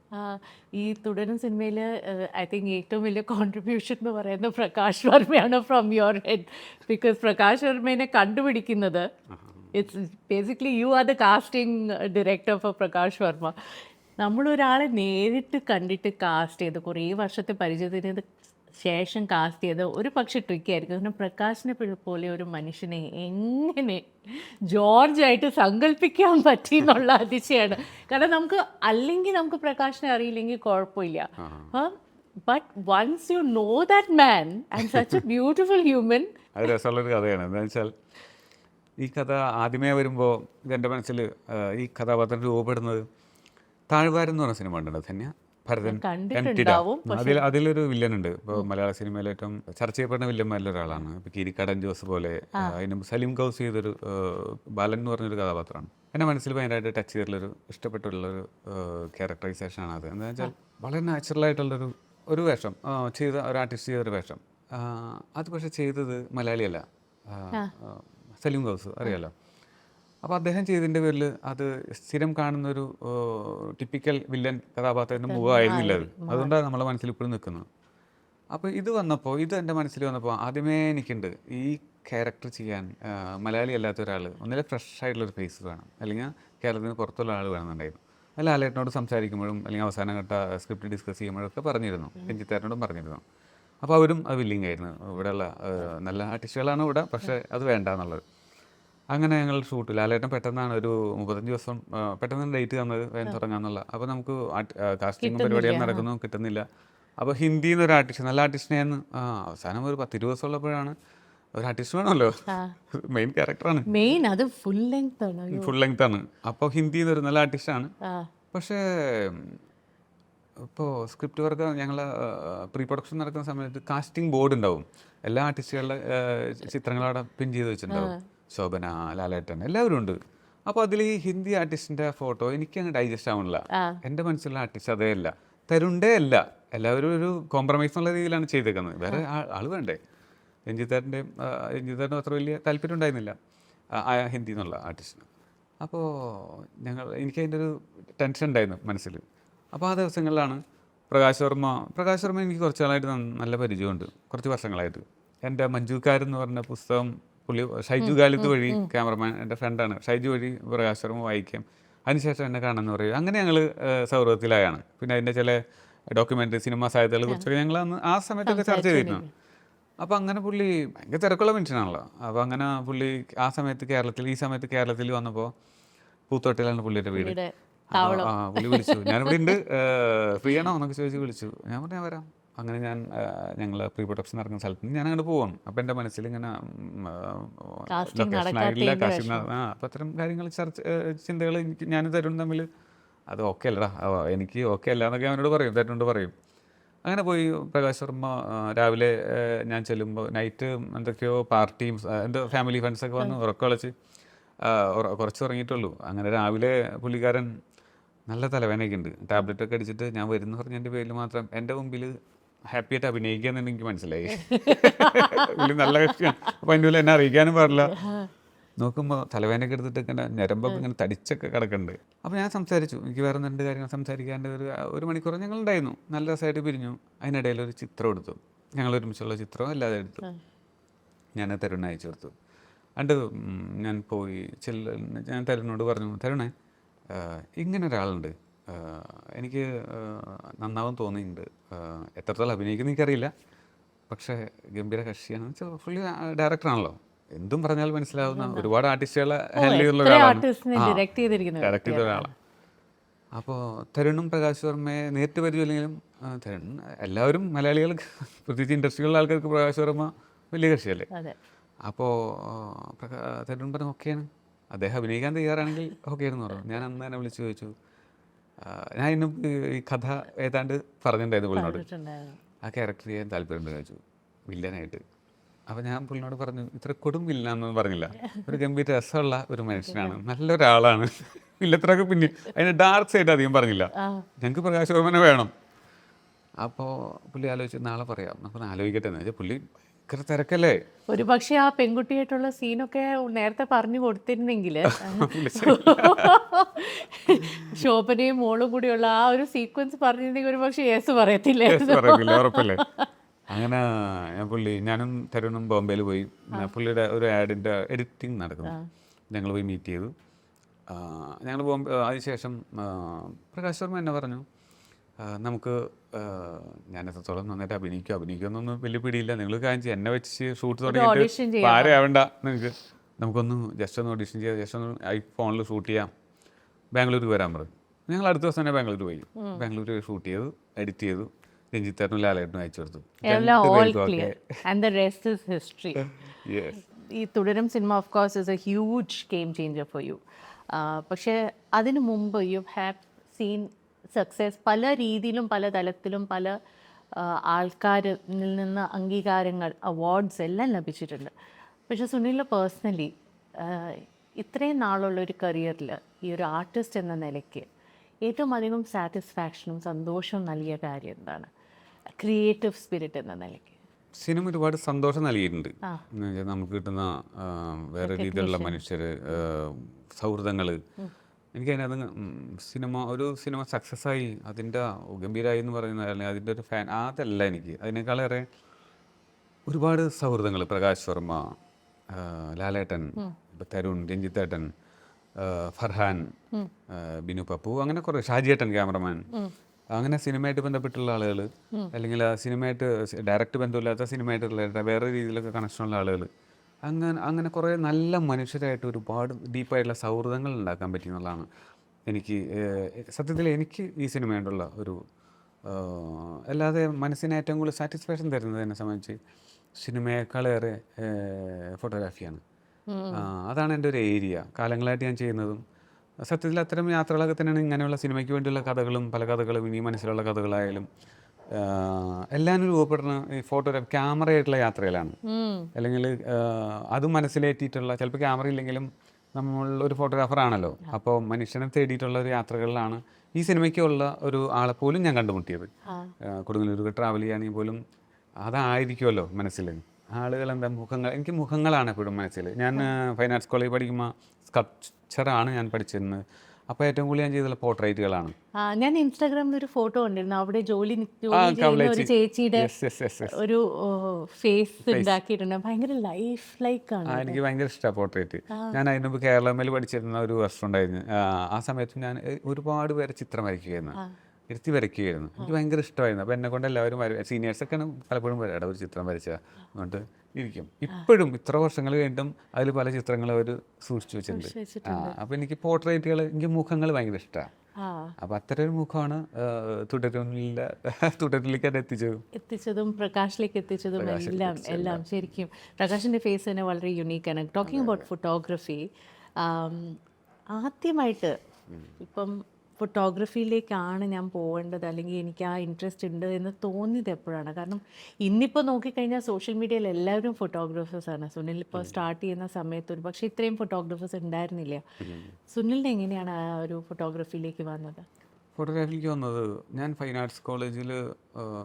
ഈ തുടരും സിനിമയിൽ ഐ തിങ്ക് ഏറ്റവും വലിയ കോൺട്രിബ്യൂഷൻ എന്ന് പറയുന്നത് പ്രകാശ് വർമ്മയാണ്, from your head. Because Prakash വർമ്മേനെ കണ്ടുപിടിക്കുന്നത്, it's basically you are the casting director for Prakash Varma. നമ്മളൊരാളെ നേരിട്ട് കണ്ടിട്ട് കാസ്റ്റ് ചെയ്ത് കുറേ വർഷത്തെ പരിചയത്തിന് ശേഷം കാസ്റ്റ് ചെയ്ത് ഒരു പക്ഷേ ട്രിക്കായിരിക്കും. കാരണം പ്രകാശിനെ പോലെ ഒരു മനുഷ്യനെ എങ്ങനെ ജോർജായിട്ട് സങ്കല്പിക്കാൻ പറ്റി എന്നുള്ള അതിശയാണ്. കാരണം നമുക്ക് പ്രകാശിനെ അറിയില്ലെങ്കിൽ കുഴപ്പമില്ല. But once you know that man and such a beautiful human. അത് രസമുള്ളൊരു കഥയാണ്. എന്താണെന്ന് വെച്ചാൽ ഈ കഥ ആദ്യമേ വരുമ്പോൾ എൻ്റെ മനസ്സിൽ ഈ കഥാപാത്രം രൂപപ്പെടുന്നത് താഴ്വാരം എന്ന് പറഞ്ഞ സിനിമ ഉണ്ടല്ലോ, ധന്യ ഭരതൻ അതിലൊരു വില്ലനുണ്ട്. ഇപ്പോൾ മലയാള സിനിമയിൽ ഏറ്റവും ചർച്ച ചെയ്യപ്പെടുന്ന വില്ലന്മാരിൽ ഒരാളാണ്. ഇപ്പോൾ കിരിക്കടൻ ജോസ് പോലെ, അതിന് സലീം കൗസ് ചെയ്തൊരു ബാലൻ എന്ന് പറഞ്ഞൊരു കഥാപാത്രമാണ്. എൻ്റെ മനസ്സിൽ ഭയങ്കരമായിട്ട് ടച്ച് ചെയ്തിട്ടുള്ളൊരു ഇഷ്ടപ്പെട്ടുള്ളൊരു ക്യാരക്ടറൈസേഷനാണ് അത്. എന്താ വെച്ചാൽ വളരെ നാച്ചുറലായിട്ടുള്ളൊരു വേഷം ചെയ്ത ഒരു ആർട്ടിസ്റ്റ് ചെയ്തൊരു വേഷം. അത് പക്ഷേ ചെയ്തത് മലയാളിയല്ല, സലീം കൗസ് അറിയാലോ. അപ്പോൾ അദ്ദേഹം ചെയ്തതിൻ്റെ പേരിൽ അത് സ്ഥിരം കാണുന്നൊരു ടിപ്പിക്കൽ വില്ലൻ കഥാപാത്രത്തിൻ്റെ മുഖമായിരുന്നില്ല അത്. അതുകൊണ്ടാണ് നമ്മളെ മനസ്സിൽ ഇപ്പോഴും നിൽക്കുന്നത്. അപ്പോൾ ഇത് വന്നപ്പോൾ, ഇത് എൻ്റെ മനസ്സിൽ വന്നപ്പോൾ ആദ്യമേ എനിക്കുണ്ട് ഈ ക്യാരക്ടർ ചെയ്യാൻ മലയാളി അല്ലാത്ത ഒരാൾ, ഒന്നിലെ ഫ്രഷ് ആയിട്ടുള്ളൊരു ഫേസ് വേണം, അല്ലെങ്കിൽ കേരളത്തിന് പുറത്തുള്ള ആൾ വേണമെന്നുണ്ടായിരുന്നു. അത് ലാലേട്ടനോട് സംസാരിക്കുമ്പോഴും അല്ലെങ്കിൽ അവസാനം ഘട്ട സ്ക്രിപ്റ്റ് ഡിസ്കസ് ചെയ്യുമ്പോഴൊക്കെ പറഞ്ഞിരുന്നു, രഞ്ജിത്തേട്ടനോടും പറഞ്ഞിരുന്നു. അപ്പോൾ അവരും അത് വില്ലിങ് ആയിരുന്നു. ഇവിടെയുള്ള നല്ല ആർട്ടിസ്റ്റുകളാണ് ഇവിടെ, പക്ഷേ അത് വേണ്ട എന്നുള്ളത്. അങ്ങനെ ഞങ്ങൾ ഷൂട്ട്, ലാലേട്ടൻ പെട്ടെന്നാണ് ഒരു 35 ദിവസം പെട്ടെന്ന് ഡേറ്റ് തന്നത് വേഗം തുടങ്ങാന്നുള്ള. അപ്പോൾ നമുക്ക് കാസ്റ്റിങ്ങും പരിപാടിയൊന്നും നടക്കുന്നു, കിട്ടുന്നില്ല. അപ്പോൾ ഹിന്ദിയിൽ നിന്ന് ഒരു ആർട്ടിസ്റ്റ്, നല്ല ആർട്ടിസ്റ്റിനെയെന്ന് അവസാനം ഒരു 10-20 ദിവസം ഉള്ളപ്പോഴാണ്, ഒരു ആർട്ടിസ്റ്റ് വേണമല്ലോ, മെയിൻ ക്യാരക്ടറാണ്, മെയിൻ അത് ഫുൾ ലെങ്ത് ആണ്, ഫുൾ ലെങ്ത് ആണ്. അപ്പോൾ ഹിന്ദിയിൽ നിന്ന് ഒരു നല്ല ആർട്ടിസ്റ്റാണ്. പക്ഷേ ഇപ്പോൾ സ്ക്രിപ്റ്റ് വർക്ക് ഞങ്ങൾ പ്രീ പ്രൊഡക്ഷൻ നടക്കുന്ന സമയത്ത് കാസ്റ്റിംഗ് ബോർഡ് ഉണ്ടാവും, എല്ലാ ആർട്ടിസ്റ്റുകളുടെ ചിത്രങ്ങളവിടെ പിൻ ചെയ്ത് വെച്ചിട്ടുണ്ടാവും. ശോഭന, ലാലേട്ടൻ, എല്ലാവരും ഉണ്ട്. അപ്പോൾ അതിൽ ഈ ഹിന്ദി ആർട്ടിസ്റ്റിൻ്റെ ഫോട്ടോ എനിക്കങ്ങ് ഡൈജസ്റ്റ് ആവണില്ല. എൻ്റെ മനസ്സിലുള്ള ആർട്ടിസ്റ്റ് അതേ അല്ല, തരുണ്ടേ അല്ല, എല്ലാവരും ഒരു കോംപ്രമൈസ് എന്നുള്ള രീതിയിലാണ് ചെയ്തേക്കുന്നത്. വേറെ ആൾ വേണ്ടേ. രഞ്ജിത്തേട്ടനും അത്ര വലിയ താല്പര്യം ഉണ്ടായിരുന്നില്ല ആ ഹിന്ദി എന്നുള്ള ആർട്ടിസ്റ്റിന്. അപ്പോൾ എനിക്കതിൻ്റെ ഒരു ടെൻഷൻ ഉണ്ടായിരുന്നു മനസ്സിൽ. അപ്പോൾ ആ ദിവസങ്ങളിലാണ് പ്രകാശ് വർമ്മ എനിക്ക് കുറച്ച് നാളായിട്ട് നല്ല പരിചയമുണ്ട്, കുറച്ച് വർഷങ്ങളായിട്ട്. എൻ്റെ മഞ്ജുക്കാരെന്ന് പറഞ്ഞ പുസ്തകം പുള്ളി ഷൈജു ഗാലിത്ത് വഴി, ക്യാമറമാൻ എൻ്റെ ഫ്രണ്ടാണ്, ഷൈജു വഴി പ്രകാശ് വർമ്മ വായിക്കാം, അതിനുശേഷം എന്നെ കാണാമെന്ന് പറയും. അങ്ങനെ ഞങ്ങൾ സൗഹൃദത്തിലായാണ്. പിന്നെ അതിൻ്റെ ചില ഡോക്യുമെൻ്ററി, സിനിമാ സാധ്യതകളെ കുറിച്ചൊക്കെ ഞങ്ങൾ അന്ന് ആ സമയത്തൊക്കെ ചർച്ച ചെയ്തിരുന്നു. അപ്പോൾ അങ്ങനെ പുള്ളി ഭയങ്കര തിരക്കുള്ള മനുഷ്യനാണല്ലോ. അപ്പോൾ അങ്ങനെ പുള്ളി ആ സമയത്ത് ഈ സമയത്ത് കേരളത്തിൽ വന്നപ്പോൾ പൂത്തോട്ടിലാണ് പുള്ളിയുടെ വീട്. പുള്ളി വിളിച്ചു, ഞാനിവിടെ ഉണ്ട്, ഫ്രീ ആണോ എന്നൊക്കെ ചോദിച്ച് വിളിച്ചു. ഞാൻ പറഞ്ഞു ഞാൻ വരാം. അങ്ങനെ ഞങ്ങൾ പ്രീ പ്രൊഡക്ഷൻ നടക്കുന്ന സ്ഥലത്ത് നിന്ന് ഞാൻ അങ്ങോട്ട് പോവാണ്. അപ്പോൾ എൻ്റെ മനസ്സിൽ ഇങ്ങനെ ലൊക്കേഷനായിട്ടില്ല, കാശിങ്. അപ്പോൾ അത്തരം കാര്യങ്ങൾ ചിന്തകൾ ഞാൻ തരുൺ തമ്മിൽ അത് ഓക്കെ അല്ലടാ, എനിക്ക് ഓക്കെ അല്ല എന്നൊക്കെ അവനോട് പറയും, തരുണോട് പറയും. അങ്ങനെ പോയി പ്രകാശ് വർമ്മ രാവിലെ ഞാൻ ചെല്ലുമ്പോൾ നൈറ്റ് എന്തൊക്കെയോ പാർട്ടിയും എന്തോ ഫാമിലി ഫ്രണ്ട്സൊക്കെ വന്ന് ഉറക്കം കളിച്ച് കുറച്ച് ഉറങ്ങിയിട്ടുള്ളൂ. അങ്ങനെ രാവിലെ പുള്ളിക്കാരൻ നല്ല തലവേദനയൊക്കെ ഉണ്ട്, ടാബ്ലറ്റൊക്കെ അടിച്ചിട്ട് ഞാൻ വരുന്ന പറഞ്ഞ എൻ്റെ പേരിൽ മാത്രം എൻ്റെ മുമ്പിൽ ഹാപ്പിയായിട്ട് അഭിനയിക്കുക എന്നു എനിക്ക് മനസ്സിലായി. പുള്ളി നല്ല കക്ഷിയാണ്. അപ്പോൾ അതിൻ്റെ ഉള്ളിൽ എന്നെ അറിയിക്കാനും പാടില്ല. നോക്കുമ്പോൾ തലവേദനയൊക്കെ എടുത്തിട്ട് ഇങ്ങനെ ഞരമ്പൊക്കെ ഇങ്ങനെ തടിച്ചൊക്കെ കിടക്കുന്നുണ്ട്. അപ്പോൾ ഞാൻ സംസാരിച്ചു, എനിക്ക് വേറെ 2 കാര്യങ്ങൾ സംസാരിക്കാണ്ട് ഒരു മണിക്കൂർ ഞങ്ങളുണ്ടായിരുന്നു. നല്ല രസമായിട്ട് പിരിഞ്ഞു. അതിനിടയിൽ ഒരു ചിത്രം എടുത്തു, ഞങ്ങൾ ഒരുമിച്ചുള്ള ചിത്രം അല്ലാതെ എടുത്തു. ഞാൻ തരുണിന് അയച്ചു കൊടുത്തു. അണ്ട് ഞാൻ പോയി ഞാൻ തരുണിനോട് പറഞ്ഞു, തരുണേ ഇങ്ങനെ ഒരാളുണ്ട്, എനിക്ക് നന്നാവും തോന്നിയിട്ടുണ്ട്, എത്രത്തോളം അഭിനയിക്കുന്ന എനിക്കറിയില്ല, പക്ഷേ ഗംഭീര കക്ഷിയാണ്. ഫുള്ളി ഡയറക്ടറാണല്ലോ, എന്തും പറഞ്ഞാൽ മനസ്സിലാവുന്ന ഒരുപാട് ആർട്ടിസ്റ്റുകളെ ഹാൻഡിൽ ചെയ്തുള്ള ഒരാളാണ്, ഡയറക്ട് ചെയ്ത ഒരാളാണ്. അപ്പോൾ തരുണും പ്രകാശ് വർമ്മയെ നേരിട്ട് പരിചയമില്ലെങ്കിലും തരുൺ എല്ലാവരും മലയാളികൾ, പ്രത്യേകിച്ച് ഇൻഡസ്ട്രിയിലുള്ള ആൾക്കാർക്ക് പ്രകാശ് വർമ്മ വലിയ കക്ഷിയല്ലേ. അപ്പോൾ തരുൺ പറഞ്ഞു ഓക്കെയാണ്, അദ്ദേഹം അഭിനയിക്കാൻ തയ്യാറാണെങ്കിൽ ഓക്കെ ആയിരുന്നു പറഞ്ഞു. ഞാൻ അന്ന് തന്നെ വിളിച്ചു ചോദിച്ചു, ഞാൻ ഇന്നും ഈ കഥ ഏതാണ്ട് പറഞ്ഞിട്ടുണ്ടായിരുന്നു പുള്ളിനോട്, ആ ക്യാരക്ടർ ചെയ്യാൻ താല്പര്യമുണ്ടെന്ന് ചോദിച്ചു, വില്ലനായിട്ട്. അപ്പോൾ ഞാൻ പുള്ളിനോട് പറഞ്ഞു, ഇത്ര കൊടും വില്ലനൊന്നും പറഞ്ഞില്ല, ഒരു ഗംഭീര രസമുള്ള ഒരു മനുഷ്യനാണ്, നല്ലൊരാളാണ്, വില്ലത്രയൊക്കെ പിന്നെ അതിൻ്റെ ഡാർക്ക് സൈഡ് അധികം പറഞ്ഞില്ല, ഞങ്ങൾക്ക് പ്രകാശ് വർമ്മനെ വേണം. അപ്പോൾ പുള്ളി ആലോചിച്ച് നാളെ പറയാം, നമുക്ക് ആലോചിക്കട്ടെ എന്ന് വെച്ചാൽ പുള്ളി ഭയങ്കര തിരക്കല്ലേ. ഒരു പക്ഷേ ആ പെൺകുട്ടിയായിട്ടുള്ള സീനൊക്കെ നേരത്തെ പറഞ്ഞു കൊടുത്തിരുന്നെങ്കിൽ ശോഭനയും മോളും കൂടിയുള്ള ആ ഒരു സീക്വൻസ് പറഞ്ഞിരുന്നെങ്കിൽ ഒരു പക്ഷേ യേസ് പറയത്തില്ല, ഉറപ്പല്ലേ. അങ്ങനെ ഞാനും തരുണും ബോംബെയിൽ പോയി, പുള്ളിയുടെ ഒരു ആഡിൻ്റെ എഡിറ്റിംഗ് നടക്കുന്നു, ഞങ്ങൾ പോയി മീറ്റ് ചെയ്തു. ഞങ്ങൾ അതിനുശേഷം പ്രകാശ് വർമ്മ എന്നെ പറഞ്ഞു, നമുക്ക് ഞാൻ എത്രത്തോളം നന്നായിട്ട് അഭിനയിക്കുമെന്നൊന്നും വലിയ പിടിയില്ല, നിങ്ങൾ കാര്യം ചെയ്യും, എന്നെ വെച്ച് ഷൂട്ട് തുടങ്ങിയിട്ട് ആരെയാവണ്ട, നമുക്കൊന്ന് ജസ്റ്റ് ഒന്ന് ഓഡിഷൻ ചെയ്യാം, ജസ്റ്റ് ഒന്ന് ഐഫോണിൽ ഷൂട്ട് ചെയ്യാം, ബാംഗ്ലൂർക്ക് വരാൻ പറഞ്ഞു. ഞങ്ങൾ അടുത്ത ദിവസം തന്നെ ബാംഗ്ലൂർ പോയി, ബാംഗ്ലൂർ ഷൂട്ട് ചെയ്തു, എഡിറ്റ് ചെയ്തു, രഞ്ജിത്തേട്ടനും ലാലേട്ടനും അയച്ചു കൊടുത്തു. ഈ തുടരും cinema of course is A huge game changer for you. പക്ഷേ അതിനു മുമ്പ് യു ഹാവ് സീൻ സക്സസ് പല രീതിയിലും, പല തലത്തിലും, പല ആൾക്കാരിൽ നിന്ന് അംഗീകാരങ്ങൾ, അവാർഡ്സ് എല്ലാം ലഭിച്ചിട്ടുണ്ട്. പക്ഷേ സുനിൽ പേഴ്സണലി ഇത്രയും നാളുള്ളൊരു കരിയറിൽ ഈ ഒരു ആർട്ടിസ്റ്റ് എന്ന നിലയ്ക്ക് ഏറ്റവും അധികം സാറ്റിസ്ഫാക്ഷനും സന്തോഷവും നൽകിയ കാര്യം എന്താണ്, ക്രിയേറ്റീവ് സ്പിരിറ്റ് എന്ന നിലയ്ക്ക്? സിനിമ ഒരുപാട് സന്തോഷം നൽകിയിട്ടുണ്ട്. എന്ന് വെച്ചാൽ നമുക്ക് കിട്ടുന്ന വേറെ രീതിയിലുള്ള മനുഷ്യർ, സൗഹൃദങ്ങൾ. എനിക്കതിനകത്ത് സിനിമ സക്സസ് ആയി അതിൻ്റെ ഗംഭീരമായി എന്ന് പറയുന്നത്, അല്ലെങ്കിൽ അതിൻ്റെ ഒരു ഫാൻ അതല്ല എനിക്ക്. അതിനേക്കാളേറെ ഒരുപാട് സൗഹൃദങ്ങൾ, പ്രകാശ് വർമ്മ, ലാലേട്ടൻ, തരുൺ, രഞ്ജിത്തേട്ടൻ, ഫർഹാൻ, ബിനു പപ്പു, അങ്ങനെ കുറേ, ഷാജിയേട്ടൻ ക്യാമറമാൻ, അങ്ങനെ സിനിമയായിട്ട് ബന്ധപ്പെട്ടുള്ള ആളുകൾ, അല്ലെങ്കിൽ സിനിമയായിട്ട് ഡയറക്റ്റ് ബന്ധമില്ലാത്ത സിനിമയായിട്ടുള്ള വേറെ രീതിയിലൊക്കെ കണക്ഷനുള്ള ആളുകൾ, അങ്ങനെ കുറേ നല്ല മനുഷ്യരായിട്ട് ഒരുപാട് ഡീപ്പായിട്ടുള്ള സൗഹൃദങ്ങൾ ഉണ്ടാക്കാൻ പറ്റി എന്നുള്ളതാണ് എനിക്ക് സത്യത്തിൽ എനിക്ക് ഈ സിനിമയോടുള്ള ഒരു അല്ലാതെ മനസ്സിന് ഏറ്റവും കൂടുതൽ സാറ്റിസ്ഫാക്ഷൻ തരുന്നത് എന്നെ സംബന്ധിച്ച് സിനിമയേക്കാളേറെ ഫോട്ടോഗ്രാഫിയാണ്. അതാണ് എൻ്റെ ഒരു ഏരിയ. കാലങ്ങളായിട്ട് ഞാൻ ചെയ്യുന്നതും സത്യത്തിൽ അത്തരം യാത്രകളൊക്കെ തന്നെയാണ്. ഇങ്ങനെയുള്ള സിനിമയ്ക്ക് വേണ്ടിയുള്ള കഥകളും പല കഥകളും ഇനി മനസ്സിലുള്ള കഥകളായാലും എല്ലാം രൂപപ്പെടുന്ന ഈ ഫോട്ടോഗ്രാഫി ക്യാമറയായിട്ടുള്ള യാത്രയിലാണ്. അല്ലെങ്കിൽ അത് മനസ്സിലേറ്റിയിട്ടുള്ള, ചിലപ്പോൾ ക്യാമറ ഇല്ലെങ്കിലും നമ്മൾ ഒരു ഫോട്ടോഗ്രാഫർ ആണല്ലോ, അപ്പോൾ മനുഷ്യനെ തേടിയിട്ടുള്ള ഒരു യാത്രകളിലാണ് ഈ സിനിമയ്ക്കുള്ള ഒരു ആളെ പോലും ഞാൻ കണ്ടുമുട്ടിയത്. കൊടുങ്ങല്ലൂർ ട്രാവൽ ചെയ്യുകയാണെങ്കിൽ പോലും അതായിരിക്കുമല്ലോ മനസ്സിൽ ആളുകൾ എന്താ എനിക്ക് മുഖങ്ങളാണ് എപ്പോഴും മനസ്സിൽ. ഞാൻ ഫൈൻ ആർട്സ് കോളേജ് പഠിക്കുമ്പോൾ സ്കൾപ്ചറാണ് ഞാൻ പഠിച്ചിരുന്നത്. അപ്പോൾ ഏറ്റവും കൂടുതൽ ഞാൻ ചെയ്തുള്ള പോർട്രേറ്റുകളാണ്. ഞാൻ ഇൻസ്റ്റാഗ്രാമിൽ ഒരു ഫോട്ടോ കണ്ടിരുന്നു, അവിടെ ജോലി ചെയ്യുന്ന ഒരു ചേച്ചിയുടെ ഒരു ഫേസ് ഉണ്ടാക്കിയിട്ടുണ്ട്. ഭയങ്കര ലൈഫ് ലൈക്ക് ആണ്. എനിക്ക് ഭയങ്കര ഇഷ്ടമാണ് പോർട്രേറ്റ്. ഞാൻ അതിന് മുമ്പ് കേരളമേൽ പഠിച്ചിരുന്ന ഒരു വർഷം ഉണ്ടായിരുന്നു. ആ സമയത്ത് ഞാൻ ഒരുപാട് പേരെ ചിത്രം വരയ്ക്കുകയായിരുന്നു, ഇരുത്തി വരയ്ക്കുകയായിരുന്നു. എനിക്ക് ഭയങ്കര ഇഷ്ടമായിരുന്നു. അപ്പോൾ എന്നെ കൊണ്ട് എല്ലാവരും സീനിയേഴ്സൊക്കെയാണ് പലപ്പോഴും വരാം, ഒരു ചിത്രം വരച്ചാൽ അതുകൊണ്ട് ഇരിക്കും. ഇപ്പോഴും ഇത്ര വർഷങ്ങൾ കഴിഞ്ഞിട്ടും അതിൽ പല ചിത്രങ്ങൾ അവർ സൂക്ഷിച്ചു വെച്ചിട്ടുണ്ട്. അപ്പോൾ എനിക്ക് പോർട്രേറ്റുകൾ, എനിക്ക് മുഖങ്ങൾ ഭയങ്കര ഇഷ്ടമാണ്. അപ്പോൾ അത്തരം ഒരു മുഖമാണ് തുടരിലേക്ക് എത്തിച്ചതും പ്രകാശിലേക്ക് എത്തിച്ചതും എല്ലാം ശരിക്കും പ്രകാശിൻ്റെ ഫേസ് തന്നെ വളരെ യുണീക്കാണ്. ടോക്കിംഗ് അബൌട്ട് ഫോട്ടോഗ്രാഫി, ആദ്യമായിട്ട് ഇപ്പം ഫോട്ടോഗ്രാഫിയിലേക്കാണ് ഞാൻ പോകേണ്ടത്, അല്ലെങ്കിൽ എനിക്ക് ആ ഇൻട്രസ്റ്റ് ഉണ്ട് എന്ന് തോന്നിയത് എപ്പോഴാണ്? കാരണം ഇന്നിപ്പോൾ നോക്കിക്കഴിഞ്ഞാൽ സോഷ്യൽ മീഡിയയിൽ എല്ലാവരും ഫോട്ടോഗ്രാഫേഴ്സാണ്. സുനിൽ ഇപ്പോൾ സ്റ്റാർട്ട് ചെയ്യുന്ന സമയത്ത് ഒരു പക്ഷേ ഇത്രയും ഫോട്ടോഗ്രാഫേഴ്സ് ഉണ്ടായിരുന്നില്ല. സുനിലിന് എങ്ങനെയാണ് ആ ഒരു ഫോട്ടോഗ്രാഫിയിലേക്ക് വന്നത്? ഫോട്ടോഗ്രാഫിക്ക് വന്നത് ഞാൻ ഫൈൻ ആർട്സ് കോളേജിൽ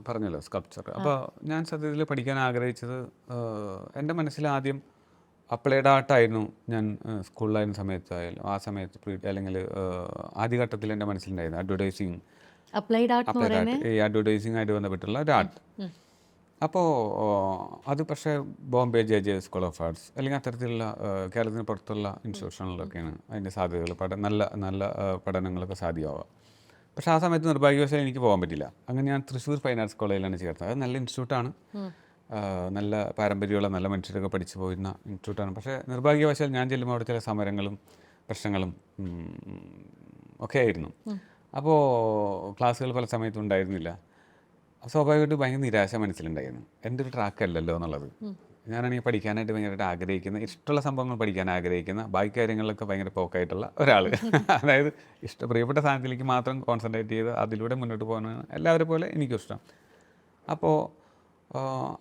പറഞ്ഞല്ലോ സ്കൾപ്ചർ. അപ്പോൾ ഞാൻ സത്യത്തിൽ പഠിക്കാൻ ആഗ്രഹിച്ചത്, എൻ്റെ മനസ്സിൽ ആദ്യം അപ്ലൈഡ് ആർട്ടായിരുന്നു. ഞാൻ സ്കൂളിലായിരുന്ന സമയത്തായാലും ആ സമയത്ത് അല്ലെങ്കിൽ ആദ്യഘട്ടത്തിൽ എൻ്റെ മനസ്സിലുണ്ടായിരുന്നു അഡ്വർടൈസിങ്, അപ്ലൈഡ് ആർട്ട്, ഈ അഡ്വർടൈസിങ് ആയിട്ട് ബന്ധപ്പെട്ടുള്ള ഒരു ആർട്ട്. അപ്പോൾ അത് പക്ഷേ Bombay J school of arts അല്ലെങ്കിൽ അത്തരത്തിലുള്ള കേരളത്തിന് പുറത്തുള്ള ഇൻസ്റ്റിറ്റ്യൂഷനുകളിലൊക്കെയാണ് അതിൻ്റെ സാധ്യതകൾ, നല്ല പഠനങ്ങളൊക്കെ സാധ്യമാവുക. പക്ഷേ ആ സമയത്ത് നിർഭാഗ്യവശാൽ എനിക്ക് പോകാൻ പറ്റില്ല. അങ്ങനെ ഞാൻ തൃശ്ശൂർ ഫൈൻ ആർട്സ് കോളേജിലാണ് ചേർത്തത്. അത് നല്ല ഇൻസ്റ്റിറ്റ്യൂട്ടാണ്, നല്ല പാരമ്പര്യമുള്ള നല്ല മനുഷ്യരൊക്കെ പഠിച്ചു പോയിരുന്ന ഇൻസ്റ്റിറ്റ്യൂട്ടാണ്. പക്ഷേ നിർഭാഗ്യവശാൽ ഞാൻ ചെല്ലുമ്പോൾ അവിടെ ചില സമരങ്ങളും പ്രശ്നങ്ങളും ഒക്കെ ആയിരുന്നു. അപ്പോൾ ക്ലാസ്സുകൾ പല സമയത്തും ഉണ്ടായിരുന്നില്ല. സ്വാഭാവികമായിട്ട് ഭയങ്കര നിരാശ മനസ്സിലുണ്ടായിരുന്നു. എൻ്റെ ഒരു ട്രാക്കല്ലല്ലോ എന്നുള്ളത്. ഞാനാണെങ്കിൽ പഠിക്കാനായിട്ട് ഭയങ്കരമായിട്ട് ആഗ്രഹിക്കുന്ന, ഇഷ്ടമുള്ള സംഭവങ്ങൾ പഠിക്കാൻ ആഗ്രഹിക്കുന്ന, ബാക്കി കാര്യങ്ങളിലൊക്കെ ഭയങ്കര പോക്കായിട്ടുള്ള ഒരാൾ. അതായത് പ്രിയപ്പെട്ട സാധനത്തിലേക്ക് മാത്രം കോൺസെൻട്രേറ്റ് ചെയ്ത് അതിലൂടെ മുന്നോട്ട് പോകാനാണ് എല്ലാവരെ പോലെ എനിക്കും ഇഷ്ടം. അപ്പോൾ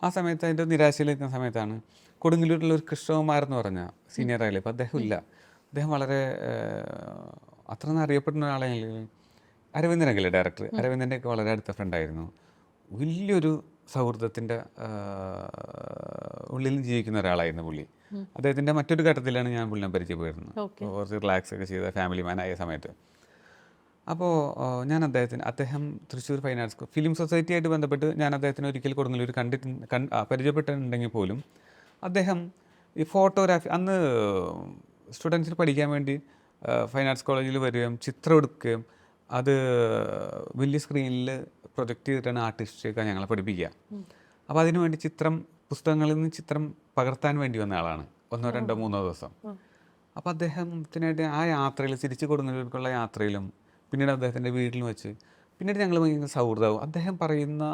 ആ സമയത്ത് അതിൻ്റെ നിരാശയിൽ നിൽക്കുന്ന സമയത്താണ് കൊടുങ്ങല്ലൂരിലുള്ള ഒരു കൃഷ്ണകുമാർ എന്ന് പറഞ്ഞ സീനിയർ ആയാലും, ഇപ്പോൾ അദ്ദേഹം ഇല്ല. അദ്ദേഹം വളരെ അത്ര അറിയപ്പെടുന്ന ഒരാളാണെങ്കിലും അരവിന്ദനൊക്കെ ഡയറക്ടർ, അരവിന്ദൻ്റെയൊക്കെ വളരെ അടുത്ത ഫ്രണ്ടായിരുന്നു. വലിയൊരു സൗഹൃദത്തിൻ്റെ ഉള്ളിൽ ജീവിക്കുന്ന ഒരാളായിരുന്നു പുള്ളി. അദ്ദേഹത്തിൻ്റെ മറ്റൊരു ഘട്ടത്തിലാണ് ഞാൻ പുള്ളിനെ പരിചയപ്പെടുന്നത്, കുറച്ച് റിലാക്സ് ഒക്കെ ചെയ്ത ഫാമിലി മാനായ സമയത്ത്. അപ്പോൾ ഞാൻ അദ്ദേഹം തൃശ്ശൂർ ഫൈൻ ആർട്സ് ഫിലിം സൊസൈറ്റിയായിട്ട് ബന്ധപ്പെട്ട് ഞാൻ അദ്ദേഹത്തിന് ഒരിക്കൽ കൊടുങ്ങല്ലൂർ പരിചയപ്പെട്ടിട്ടുണ്ടെങ്കിൽ പോലും അദ്ദേഹം ഈ ഫോട്ടോഗ്രാഫി അന്ന് സ്റ്റുഡൻസിന് പഠിക്കാൻ വേണ്ടി ഫൈൻ ആർട്സ് കോളേജിൽ വരികയും ചിത്രം എടുക്കുകയും അത് വലിയ സ്ക്രീനിൽ പ്രൊജക്റ്റ് ചെയ്തിട്ടാണ് ആർട്ടിസ്റ്റൊക്കെ ഞങ്ങളെ പഠിപ്പിക്കുക. അപ്പോൾ അതിനുവേണ്ടി പുസ്തകങ്ങളിൽ നിന്ന് ചിത്രം പകർത്താൻ വേണ്ടി വന്ന ആളാണ് 1 2 3 ദിവസം. അപ്പോൾ അദ്ദേഹത്തിനായിട്ട് ആ യാത്രയിൽ തിരിച്ച് കൊടുങ്ങല്ലൂർക്കുള്ള യാത്രയിലും പിന്നീട് അദ്ദേഹത്തിൻ്റെ വീട്ടിൽ വെച്ച് പിന്നീട് ഞങ്ങൾ ഭയങ്കര സൗഹൃദമാവും. അദ്ദേഹം പറയുന്ന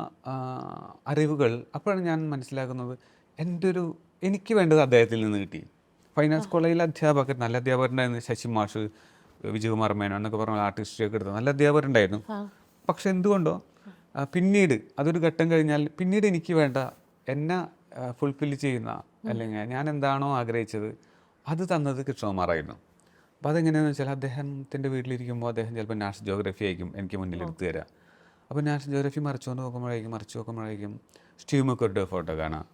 അറിവുകൾ അപ്പോഴാണ് ഞാൻ മനസ്സിലാക്കുന്നത് എനിക്ക് വേണ്ടത് അദ്ദേഹത്തിൽ നിന്ന് കിട്ടി. ഫൈൻ ആർട്സ് കോളേജിലെ അധ്യാപകർ, നല്ല അധ്യാപകരുണ്ടായിരുന്നു. ശശി മാഷ്, വിജയകുമാർ മേനോൻ എന്നൊക്കെ പറഞ്ഞ ആർട്ടിസ്റ്റൊക്കെ എടുത്ത നല്ല അധ്യാപകരുണ്ടായിരുന്നു. പക്ഷെ എന്തുകൊണ്ടോ പിന്നീട് അതൊരു ഘട്ടം കഴിഞ്ഞാൽ പിന്നീട് എനിക്ക് വേണ്ട എന്നെ ഫുൾഫിൽ ചെയ്യുന്ന, അല്ലെങ്കിൽ ഞാൻ എന്താണോ ആഗ്രഹിച്ചത് അത് തന്നത് കൃഷ്ണകുമാറായിരുന്നു. അപ്പോൾ അതെങ്ങനെയാണെന്ന് വെച്ചാൽ അദ്ദേഹത്തിൻ്റെ വീട്ടിലിരിക്കുമ്പോൾ അദ്ദേഹം ചിലപ്പോൾ നാഷണൽ ജിയോഗ്രഫി ആയിരിക്കും എനിക്ക് മുന്നിൽ എടുത്തു തരാം. അപ്പോൾ നാഷണൽ ജിയോഗ്രഫി മറിച്ചു നോക്കുമ്പോഴേക്കും സ്റ്റീവ് മക്കോരുടെ ഫോട്ടോ കാണാം,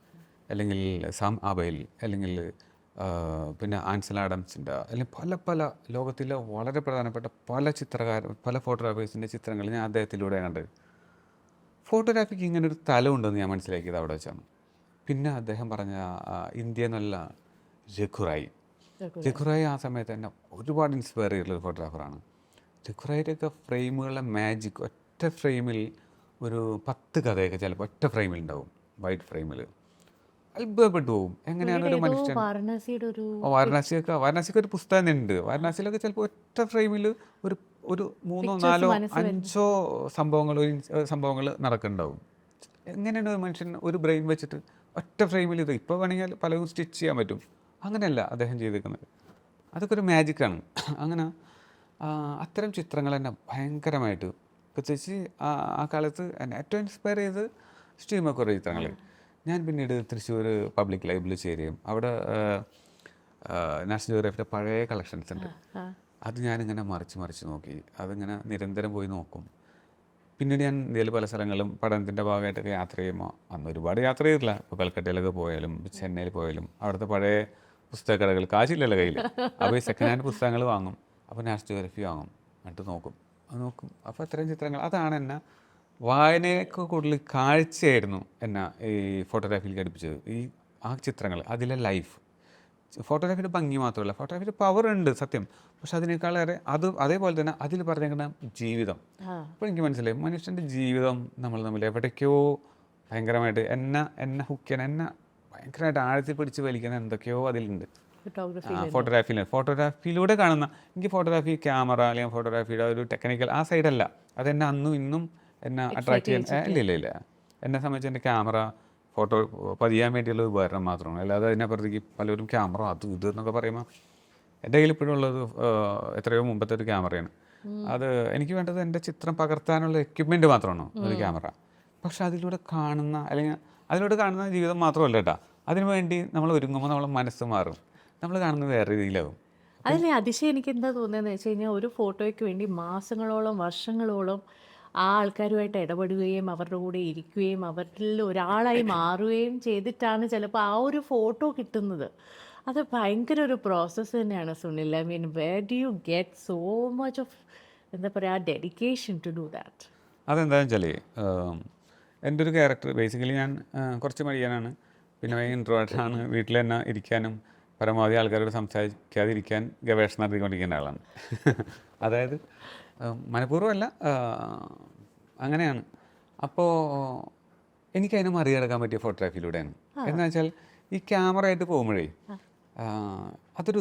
അല്ലെങ്കിൽ സാം ആബേൽ, അല്ലെങ്കിൽ പിന്നെ ആൻസൽ ആഡംസിൻ്റെ, അല്ലെങ്കിൽ പല പല ലോകത്തിലെ വളരെ പ്രധാനപ്പെട്ട പല ഫോട്ടോഗ്രാഫേഴ്സിൻ്റെ ചിത്രങ്ങൾ ഞാൻ അദ്ദേഹത്തിലൂടെ കണ്ടത്. ഫോട്ടോഗ്രാഫിക്ക് ഇങ്ങനെ ഒരു തലമുണ്ടെന്ന് ഞാൻ മനസ്സിലാക്കിയത് അവിടെ വെച്ചാണ്. പിന്നെ അദ്ദേഹം പറഞ്ഞ ഇന്ത്യ എന്നുള്ള രഘുറായി ആ സമയത്ത് തന്നെ ഒരുപാട് ഇൻസ്പയർ ചെയ്തിട്ടുള്ള ഫോട്ടോഗ്രാഫറാണ്. രഘുറായിയുടെയൊക്കെ ഫ്രെയിമുകളുടെ മാജിക്, ഒറ്റ ഫ്രെയിമിൽ ഒരു 10 കഥയൊക്കെ ചിലപ്പോൾ ഒറ്റ ഫ്രെയിമിൽ ഉണ്ടാവും, വൈറ്റ് ഫ്രെയിമിൽ. അത്ഭുതപ്പെട്ടു പോകും, എങ്ങനെയാണ് ഒരു മനുഷ്യൻ. വാരണാസിക്ക് ഒരു പുസ്തകം തന്നെ ഉണ്ട്. വാരണാസിയിലൊക്കെ ചിലപ്പോൾ ഒറ്റ ഫ്രെയിമിൽ ഒരു 3, 4, 5 സംഭവങ്ങൾ നടക്കുന്നുണ്ടാവും. എങ്ങനെയാണ് ഒരു മനുഷ്യൻ ഒരു ബ്രെയിൻ വെച്ചിട്ട് ഒറ്റ ഫ്രെയിമിൽ ഇത് ഇപ്പോൾ വേണമെങ്കിൽ പലതും സ്റ്റിച്ച് ചെയ്യാൻ പറ്റും. അങ്ങനെയല്ല അദ്ദേഹം ചെയ്തിരിക്കുന്നത്. അതൊക്കെ ഒരു മാജിക്കാണ്. അങ്ങനെ അത്തരം ചിത്രങ്ങൾ തന്നെ ഭയങ്കരമായിട്ട്, പ്രത്യേകിച്ച് ആ കാലത്ത് എന്നെ ഏറ്റവും ഇൻസ്പയർ ചെയ്ത് സ്റ്റീവ് മക്കോയുടെ ചിത്രങ്ങൾ. ഞാൻ പിന്നീട് തൃശ്ശൂർ പബ്ലിക് ലൈബ്രറിയിൽ ചേരുകയും അവിടെ നാഷണൽ ജിയോഗ്രാഫിയുടെ പഴയ കളക്ഷൻസ് ഉണ്ട്. അത് ഞാനിങ്ങനെ മറിച്ച് നോക്കി, അതിങ്ങനെ നിരന്തരം പോയി നോക്കും. പിന്നീട് ഞാൻ ഇന്ത്യയിൽ പല സ്ഥലങ്ങളിലും പഠനത്തിൻ്റെ ഭാഗമായിട്ടൊക്കെ യാത്ര ചെയ്യുമ്പോൾ, അന്ന് ഒരുപാട് യാത്ര ചെയ്തിട്ടില്ല. ഇപ്പോൾ കൽക്കട്ടയിലൊക്കെ പോയാലും ചെന്നൈയിൽ പോയാലും അവിടുത്തെ പഴയ പുസ്തകക്കടകൾ, കാശില്ലല്ലോ കയ്യിൽ, അപ്പോൾ ഈ സെക്കൻഡ് ഹാൻഡ് പുസ്തകങ്ങൾ വാങ്ങും. അപ്പോൾ നാഷണൽ ജിയോഗ്രഫി വാങ്ങും, എന്നിട്ട് നോക്കും. അപ്പോൾ അത്തരം ചിത്രങ്ങൾ, അതാണ് എന്നെ വായനയൊക്കെ കൂടുതൽ കാഴ്ചയായിരുന്നു എന്നെ ഈ ഫോട്ടോഗ്രാഫിയിൽ ഘടിപ്പിച്ചത്. ആ ചിത്രങ്ങൾ, അതിലെ ലൈഫ്. ഫോട്ടോഗ്രാഫിയുടെ ഭംഗി മാത്രമല്ല, ഫോട്ടോഗ്രാഫിയുടെ പവർ ഉണ്ട് സത്യം, പക്ഷെ അതിനേക്കാളേറെ അതേപോലെ തന്നെ അതിൽ പറഞ്ഞേക്കുന്ന ജീവിതം. അപ്പോൾ എനിക്ക് മനസ്സിലായി, മനുഷ്യൻ്റെ ജീവിതം നമ്മൾ തമ്മിൽ എവിടേക്കോ ഭയങ്കരമായിട്ട് എന്നെ ഹുക്ക് ചെയ്യാൻ, എന്നെ ഭയങ്കരമായിട്ട് ആഴത്തിൽ പിടിച്ച് വലിക്കുന്ന എന്തൊക്കെയോ അതിലുണ്ട് ഫോട്ടോഗ്രാഫിയിലൂടെ കാണുന്ന. എനിക്ക് ഫോട്ടോഗ്രാഫി ക്യാമറ അല്ലെങ്കിൽ ഫോട്ടോഗ്രാഫിയുടെ ഒരു ടെക്നിക്കൽ ആ സൈഡല്ല, അതെന്നെ അന്നും ഇന്നും എന്നെ അട്രാക്ട് ചെയ്യാൻ ഇല്ല. എന്നെ സംബന്ധിച്ച് എൻ്റെ ക്യാമറ ഫോട്ടോ പതിയാൻ വേണ്ടിയുള്ള ഉപകരണം മാത്രമാണ്. അല്ലാതെ അതിനപ്പുറത്തേക്ക് പലരും ക്യാമറ ഇത് എന്നൊക്കെ പറയുമ്പോൾ, എൻ്റെ കയ്യിൽ ഇപ്പോഴും ഉള്ളത് എത്രയോ മുമ്പത്തെ ഒരു ക്യാമറയാണ്. അത് എനിക്ക് വേണ്ടത് എൻ്റെ ചിത്രം പകർത്താനുള്ള എക്യുപ്മെൻറ്റ് മാത്രമാണ് ഒരു ക്യാമറ. പക്ഷെ അതിലൂടെ കാണുന്ന ജീവിതം മാത്രമല്ല കേട്ടോ, അതിനുവേണ്ടി നമ്മൾ ഒരുങ്ങുമ്പോൾ നമ്മളെ മനസ്സ് മാറും, നമ്മൾ കാണുന്നത് വേറെ രീതിയിലാവും. അതിലെ അതിശയം എനിക്ക് എന്താ തോന്നുന്നതെന്ന് വെച്ച് കഴിഞ്ഞാൽ, ഒരു ഫോട്ടോയ്ക്ക് വേണ്ടി മാസങ്ങളോളം വർഷങ്ങളോളം ആ ആൾക്കാരുമായിട്ട് ഇടപെടുകയും അവരുടെ കൂടെ ഇരിക്കുകയും അവരിൽ ഒരാളായി മാറുകയും ചെയ്തിട്ടാണ് ചിലപ്പോൾ ആ ഒരു ഫോട്ടോ കിട്ടുന്നത്. അത് ഭയങ്കര ഒരു പ്രോസസ്സ് തന്നെയാണ് Sunil. I mean, where do you get so much of, എന്താ പറയുക, ഡെഡിക്കേഷൻ ടു ഡു ദാറ്റ്? അതെന്താണെന്ന് വെച്ചാൽ, എൻ്റെ ഒരു ക്യാരക്ടർ ബേസിക്കലി ഞാൻ കുറച്ച് മടിയനാണ്, പിന്നെ ഇൻട്രോവേർട്ടാണ്. വീട്ടിൽ തന്നെ ഇരിക്കാനും പരമാവധി ആൾക്കാരോട് സംസാരിക്കാതിരിക്കാൻ ഗവേഷണം നടത്തിക്കൊണ്ടിരിക്കുന്ന ആളാണ്. അതായത് മനഃപൂർവ്വമല്ല, അങ്ങനെയാണ്. അപ്പോൾ എനിക്കതിനെ മറികടക്കാൻ പറ്റിയ ഫോട്ടോഗ്രാഫിയിലൂടെയാണ്. എന്ന് വെച്ചാൽ ഈ ക്യാമറ ആയിട്ട് പോകുമ്പോഴേ അതൊരു